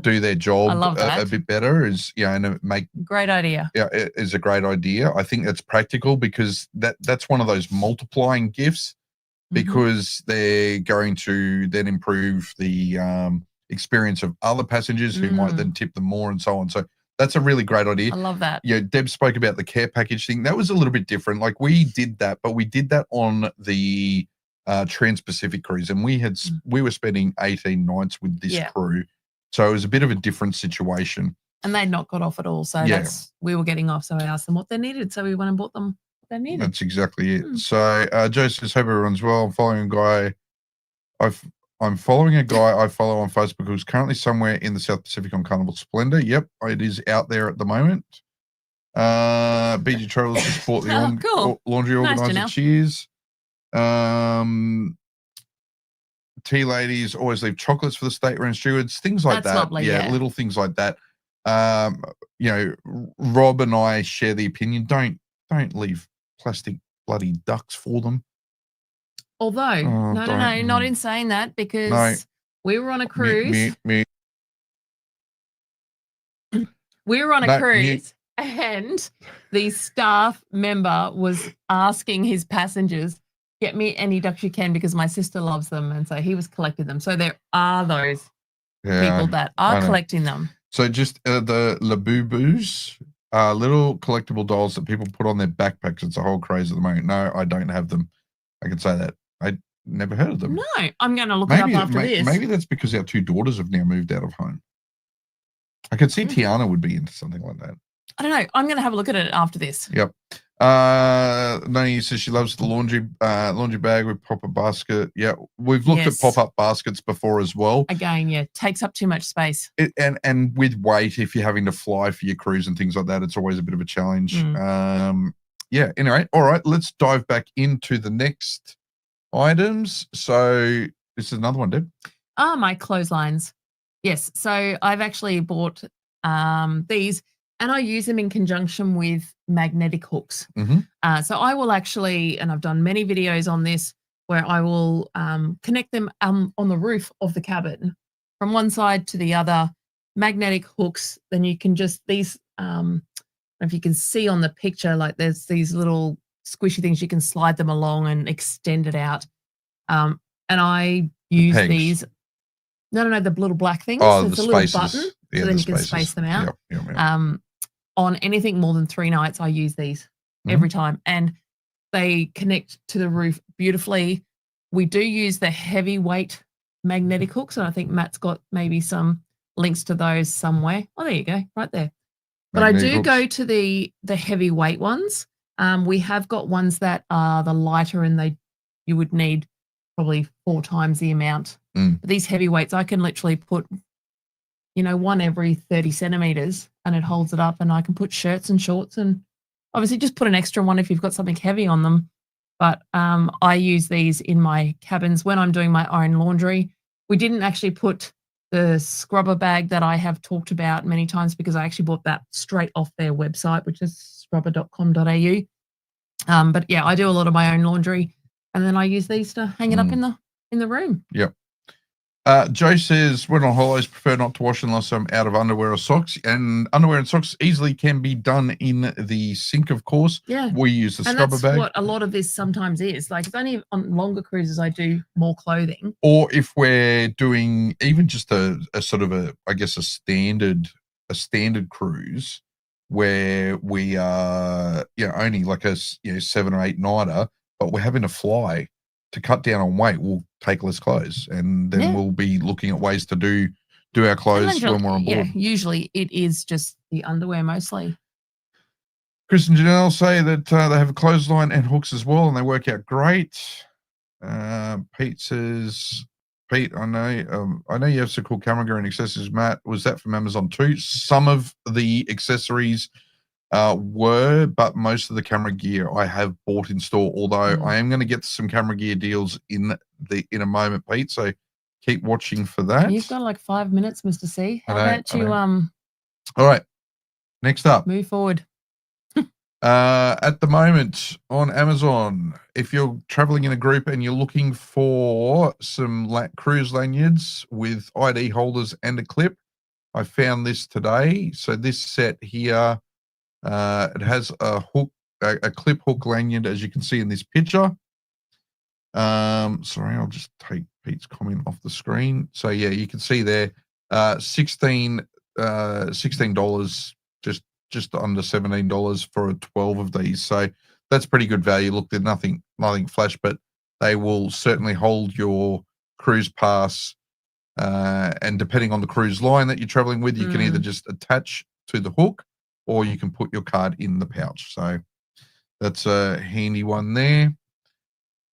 do their job a bit better is, and make great idea. Yeah, it is a great idea. I think that's practical because that's one of those multiplying gifts because they're going to then improve the experience of other passengers who might then tip them more and so on. So that's a really great idea. I love that. Yeah, Deb spoke about the care package thing. That was a little bit different. Like we did that, but we did that on the Trans-Pacific cruise, and we were spending 18 nights with this crew, so it was a bit of a different situation. And they'd not got off at all, so we were getting off. So I asked them what they needed, so we went and bought them what they needed. That's exactly it. So Joe says, "Hope everyone's well. I'm following a guy I follow on Facebook who's currently somewhere in the South Pacific on Carnival Splendor. Yep, it is out there at the moment. BG Travelers to support the laundry organizer. Nice, cheers. Tea ladies always leave chocolates for the stateroom stewards. Things like that. Lovely, yeah, little things like that. Rob and I share the opinion. Don't leave plastic bloody ducks for them. Although, no, not in saying that, because we were on a cruise. We were on a cruise, and the staff member was asking his passengers, get me any ducks you can because my sister loves them. And so he was collecting them. So there are those people that are collecting them. So just the Labubus, little collectible dolls that people put on their backpacks. It's a whole craze at the moment. No, I don't have them. I can say that. I never heard of them. No, I'm going to look it up after this. Maybe that's because our two daughters have now moved out of home. I could see Tiana would be into something like that. I don't know. I'm going to have a look at it after this. Yep. Noni says she loves the laundry bag with pop-up basket. Yeah, we've looked at pop-up baskets before as well. Again, takes up too much space. And with weight, if you're having to fly for your cruise and things like that, it's always a bit of a challenge. Anyway, all right, let's dive back into the next items. So this is another one, Deb. My clotheslines. Yes. So I've actually bought these, and I use them in conjunction with magnetic hooks. So I will actually, and I've done many videos on this, where I will connect them on the roof of the cabin from one side to the other magnetic hooks, then you can just these. If you can see on the picture, like there's these little squishy things, you can slide them along and extend it out. And I use pegs. these. No, the little black things. Oh, It's the a little spaces. button, Yeah, so then the you can space them out. Yep. On anything more than 3 nights, I use these every time, and they connect to the roof beautifully. We do use the heavyweight magnetic hooks, and I think Matt's got maybe some links to those somewhere. Oh, there you go, right there. But I do go to the heavyweight ones. We have got ones that are the lighter, and you would need probably 4 times the amount. But these heavyweights, I can literally put, one every 30 centimeters, and it holds it up, and I can put shirts and shorts, and obviously just put an extra one if you've got something heavy on them. But I use these in my cabins when I'm doing my own laundry. We didn't actually put the scrubber bag that I have talked about many times because I actually bought that straight off their website, which is scrubber.com.au. But yeah, I do a lot of my own laundry, and then I use these to hang it up in the room. Yep. Joe says, when on holidays, prefer not to wash unless I'm out of underwear or socks. And underwear and socks easily can be done in the sink, of course. Yeah. We use the scrubber and that's bag. what a lot of this sometimes is. Like, it's only on longer cruises I do more clothing. Or if we're doing even just a sort of a standard cruise where we are, only like a 7 or 8 nighter, but we're having to fly. To cut down on weight, we'll take less clothes, and then we'll be looking at ways to do our clothes when we're on board. Yeah, usually it is just the underwear mostly. Chris and Janelle say that they have a clothesline and hooks as well, and they work out great. Pete says, Pete, I know you have some cool camera gear and accessories. Matt, was that from Amazon too? Some of the accessories were, but most of the camera gear I have bought in store, although I am going to get some camera gear deals in a moment, Pete, so keep watching for that. You've got like 5 minutes, Mr. C. How about you all right, next up, move forward. At the moment on Amazon, if you're traveling in a group and you're looking for some cruise lanyards with ID holders and a clip, I found this today. So this set here, it has a hook, a clip hook lanyard, as you can see in this picture. Sorry, I'll just take Pete's comment off the screen. So yeah, you can see there, $16, just under $17 for a 12 of these. So that's pretty good value. Look, they're nothing flash, but they will certainly hold your cruise pass. And depending on the cruise line that you're traveling with, you can either just attach to the hook, or you can put your card in the pouch. So that's a handy one there.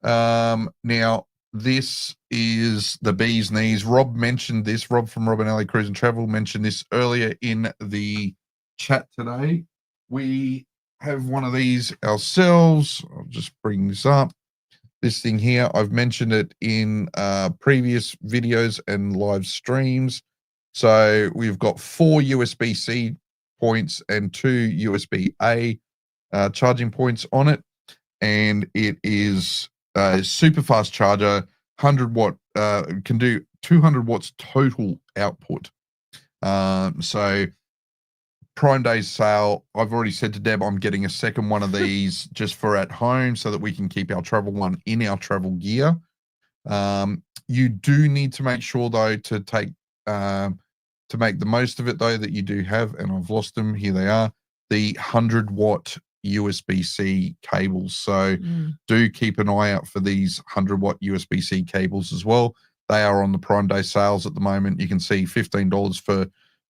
Now, this is the bee's knees. Rob mentioned this. Rob from Rob and Ellie Cruise and Travel mentioned this earlier in the chat today. We have one of these ourselves. I'll just bring this up. This thing here, I've mentioned it in previous videos and live streams. So we've got 4 USB-C points and 2 USB-A charging points on it, and it is a super fast charger, 100 watt, can do 200 watts total output. So Prime Day sale, I've already said to Deb I'm getting a second one of these just for at home so that we can keep our travel one in our travel gear. You do need to make sure though to make the most of it though that you do have, and I've lost them, here they are, the 100 watt USB-C cables. So do keep an eye out for these 100 watt USB-C cables as well. They are on the Prime Day sales at the moment. You can see $15 for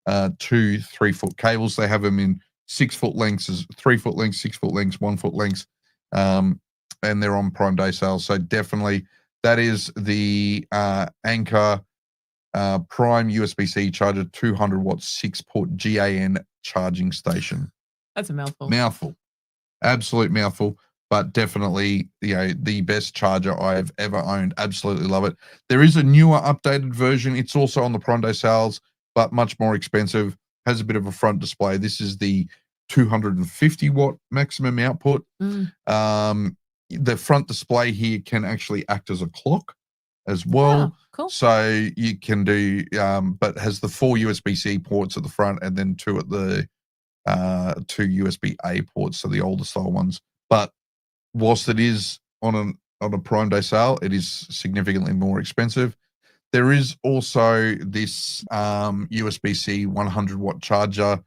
2 3-foot cables. They have them in 6-foot lengths, 3-foot lengths, 6-foot lengths, 1-foot lengths, and they're on Prime Day sales. So definitely that is the Anchor Prime USB-C charger, 200 watt 6-port GAN charging station. That's a mouthful. Absolute mouthful, but definitely the best charger I've ever owned. Absolutely love it. There is a newer updated version. It's also on the Prime Day sales, but much more expensive. Has a bit of a front display. This is the 250 watt maximum output. The front display here can actually act as a clock. as well. Oh, cool. So you can do, but has the 4 USB-C ports at the front and then 2 at the 2 USB-A ports, so the older style ones. But whilst it is on a Prime Day sale, it is significantly more expensive. There is also this USB-C 100-watt charger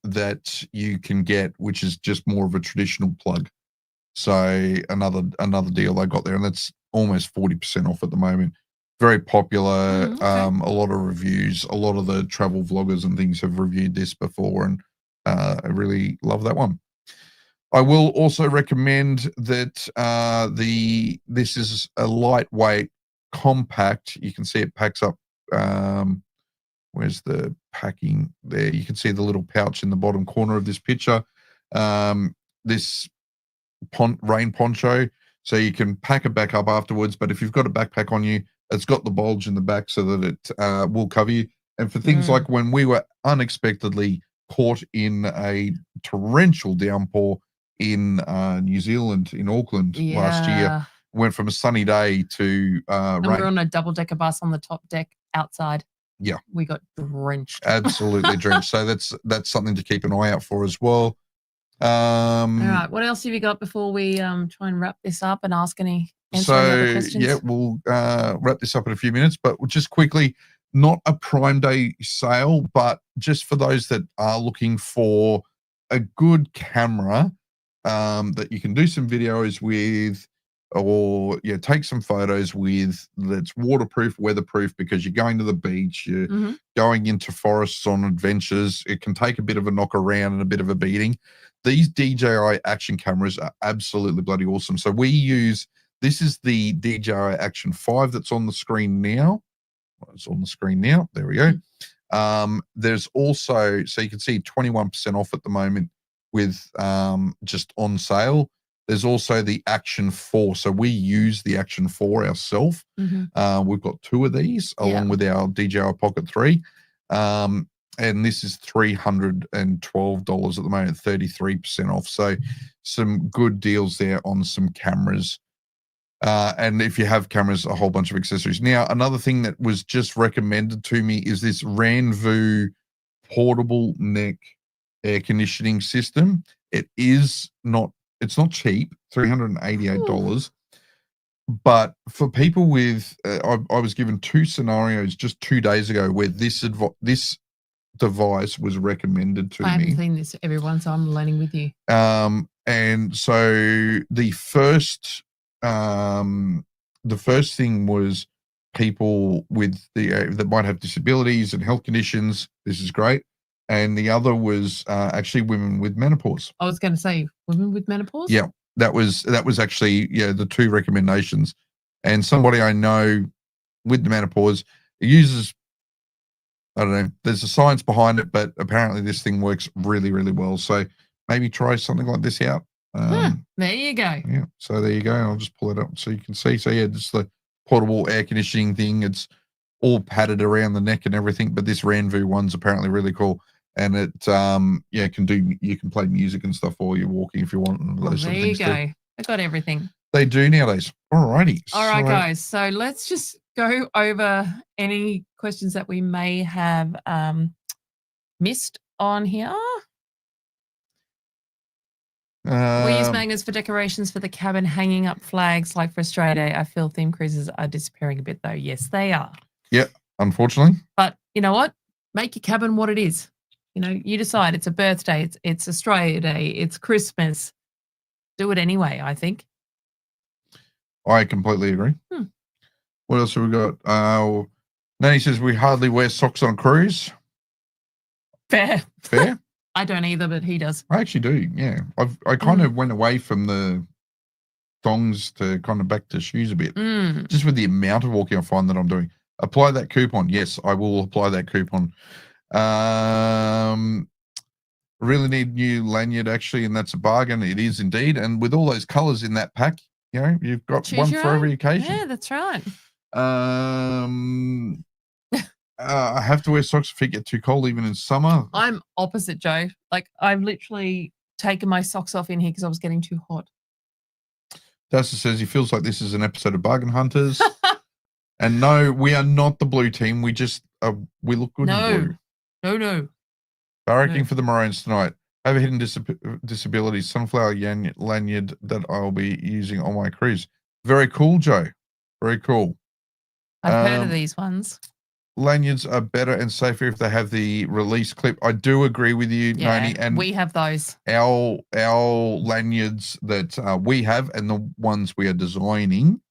that you can get, which is just more of a traditional plug. So another deal I got there, and that's almost 40% off at the moment. Very popular. Okay. A lot of reviews. A lot of the travel vloggers and things have reviewed this before, and I really love that one. I will also recommend that this is a lightweight, compact. You can see it packs up. Where's the packing? There, you can see the little pouch in the bottom corner of this picture. This rain poncho, so you can pack it back up afterwards. But if you've got a backpack on you, it's got the bulge in the back so that it will cover you. And for things like when we were unexpectedly caught in a torrential downpour in New Zealand, in Auckland last year, went from a sunny day to and rain. we're on a double-decker bus on the top deck outside. Yeah, we got drenched. Absolutely drenched. So that's something to keep an eye out for as well. All right, what else have you got before we try and wrap this up and answer any other questions? Yeah, we'll wrap this up in a few minutes, but just quickly, not a Prime Day sale, but just for those that are looking for a good camera that you can do some videos with, or take some photos with, that's waterproof, weatherproof, because you're going to the beach, you're going into forests on adventures. It can take a bit of a knock around and a bit of a beating. These DJI action cameras are absolutely bloody awesome. So this is the DJI Action 5 that's on the screen now. It's on the screen now. There we go. There's also, so you can see 21% off at the moment with just on sale. There's also the Action 4. So we use the Action 4 ourselves. We've got 2 of these along with our DJI Pocket 3. And this is $312 at the moment, 33% off. So some good deals there on some cameras. And if you have cameras, a whole bunch of accessories. Now, another thing that was just recommended to me is this Ranvu portable neck air conditioning system. It's not cheap, $388. But for people with, I was given 2 scenarios just 2 days ago where this device was recommended to me. I haven't seen this, everyone, so I'm learning with you. And so the first thing was people with that might have disabilities and health conditions. This is great. And the other was actually women with menopause. I was going to say women with menopause. Yeah, that was actually the 2 recommendations. And somebody I know with the menopause uses, I don't know, there's a science behind it, but apparently this thing works really, really well. So maybe try something like this out. There you go. Yeah, so there you go. I'll just pull it up so you can see. So yeah, just the portable air conditioning thing. It's all padded around the neck and everything, but this Ranvu one's apparently really cool. And it you can play music and stuff while you're walking if you want. And those sort of things There you go. I got everything. They do nowadays. Alrighty. All right, guys. So let's just go over any questions that we may have missed on here. We use magnets for decorations for the cabin, hanging up flags like for Australia Day. I feel theme cruises are disappearing a bit, though. Yes, they are. Yeah, unfortunately. But you know what? Make your cabin what it is. You decide. It's a birthday. It's Australia Day. It's Christmas. Do it anyway, I think. I completely agree. What else have we got? Nanny says we hardly wear socks on a cruise. Fair. Fair. I don't either, but he does. I actually do. Yeah, I kind of went away from the thongs to kind of back to shoes a bit, just with the amount of walking I find that I'm doing. Apply that coupon. Yes, I will apply that coupon. Really need new lanyard actually, and that's a bargain. It is indeed, and with all those colors in that pack, you've got Choose one your for own. every occasion. Yeah, that's right. I have to wear socks if it gets too cold, even in summer. I'm opposite, Joe. Like, I've literally taken my socks off in here because I was getting too hot. Dasta says he feels like this is an episode of Bargain Hunters. And no, we are not the blue team. We just we look good in blue. No. Barracking for the Maroons tonight. I have a hidden disability sunflower lanyard that I'll be using on my cruise. Very cool, Joe. Very cool. I've heard of these ones. Lanyards are better and safer if they have the release clip. I do agree with you, Noni. And we have those. Our lanyards that we have and the ones we are designing,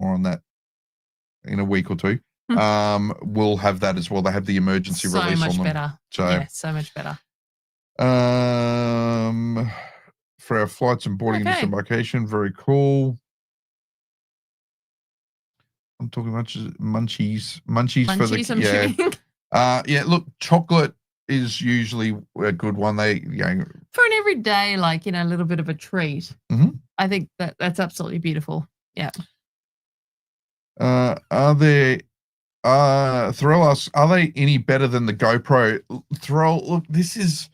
more on that in a week or two, will have that as well. They have the emergency release on them. So much better. So, yeah, so much better. For our flights and boarding and disembarkation, very cool. I'm talking munchies for the yeah. Look, chocolate is usually a good one. They for an everyday, like a little bit of a treat. Mm-hmm. I think that's absolutely beautiful. Yeah. Are there? Thrill asks, are they any better than the GoPro? Thrill, look, this is.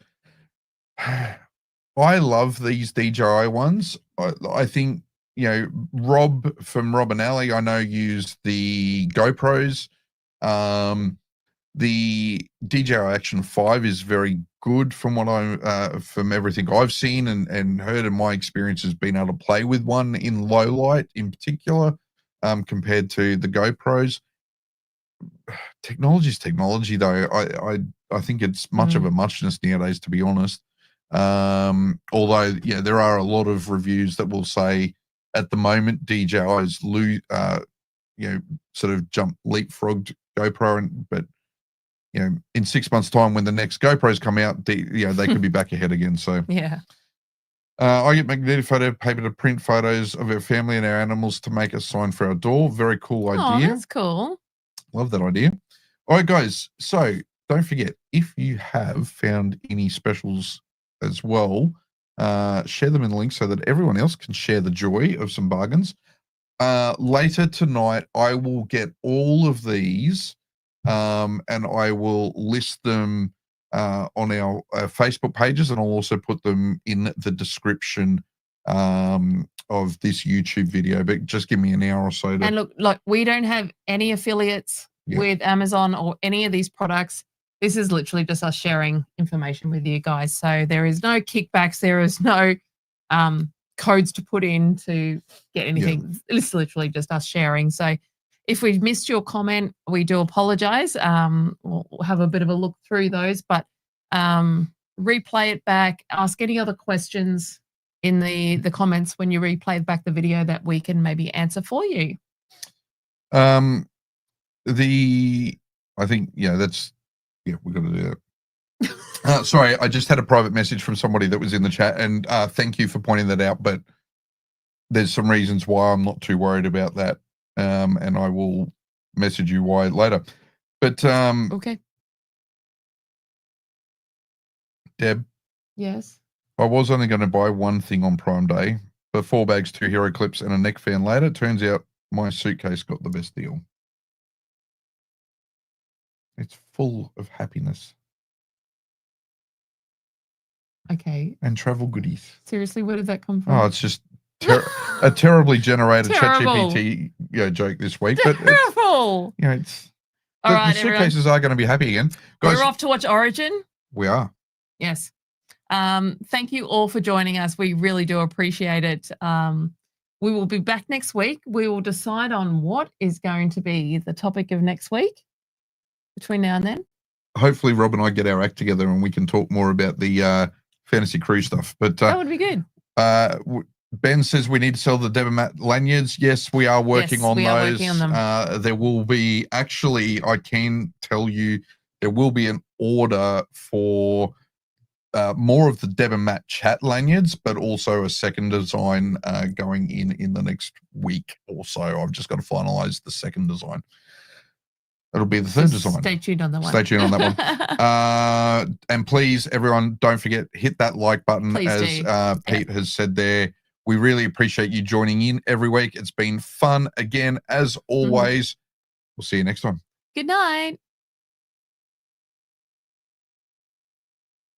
I love these DJI ones. I think. Rob from Rob and Ali, I know, used the GoPros. The DJI Action 5 is very good from what from everything I've seen and heard, and my experience has been able to play with one in low light in particular, compared to the GoPros. Technology is technology, though. I think it's much of a muchness nowadays, to be honest. Although, there are a lot of reviews that will say, at the moment, DJI's sort of leapfrogged GoPro, but in 6 months' time, when the next GoPros come out, they could be back ahead again. So yeah. I get magnetic photo paper to print photos of our family and our animals to make a sign for our door. Very cool idea. Oh, that's cool. Love that idea. All right, guys. So don't forget, if you have found any specials as well, share them in the link so that everyone else can share the joy of some bargains. Later tonight, I will get all of these and I will list them on our Facebook pages, and I'll also put them in the description of this YouTube video. But just give me an hour or so. And look, like, we don't have any affiliates with Amazon or any of these products. This is literally just us sharing information with you guys. So there is no kickbacks. There is no codes to put in to get anything. It's literally just us sharing. So if we've missed your comment, we do apologize. We'll have a bit of a look through those, but replay it back. Ask any other questions in the comments when you replay back the video that we can maybe answer for you. I think, that's... Yeah, we've got to do that. Sorry, I just had a private message from somebody that was in the chat, and thank you for pointing that out, but there's some reasons why I'm not too worried about that, and I will message you why later. But okay. Deb? Yes? I was only going to buy one thing on Prime Day, but 4 bags, 2 hero clips, and a neck fan later. Turns out my suitcase got the best deal. It's full of happiness. Okay. And travel goodies. Seriously, where did that come from? Oh, it's just a terribly generated ChatGPT joke this week. Terrible. But it's the suitcases are going to be happy again. Guys, we're off to watch Origin. We are. Yes. Thank you all for joining us. We really do appreciate it. We will be back next week. We will decide on what is going to be the topic of next week. Between now and then, hopefully Rob and I get our act together and we can talk more about the fantasy cruise stuff. But that would be good. Ben says we need to sell the Debamat lanyards. Yes, we are working on those. Working on them. There will be, actually, I can tell you, there will be an order for more of the Debamat chat lanyards, but also a second design going in the next week or so. I've just got to finalize the second design. It'll be the third design. Stay tuned on that one. Stay tuned on that one. And please, everyone, don't forget, hit that like button. Please as Pete has said there. We really appreciate you joining in every week. It's been fun again, as always. We'll see you next time. Good night.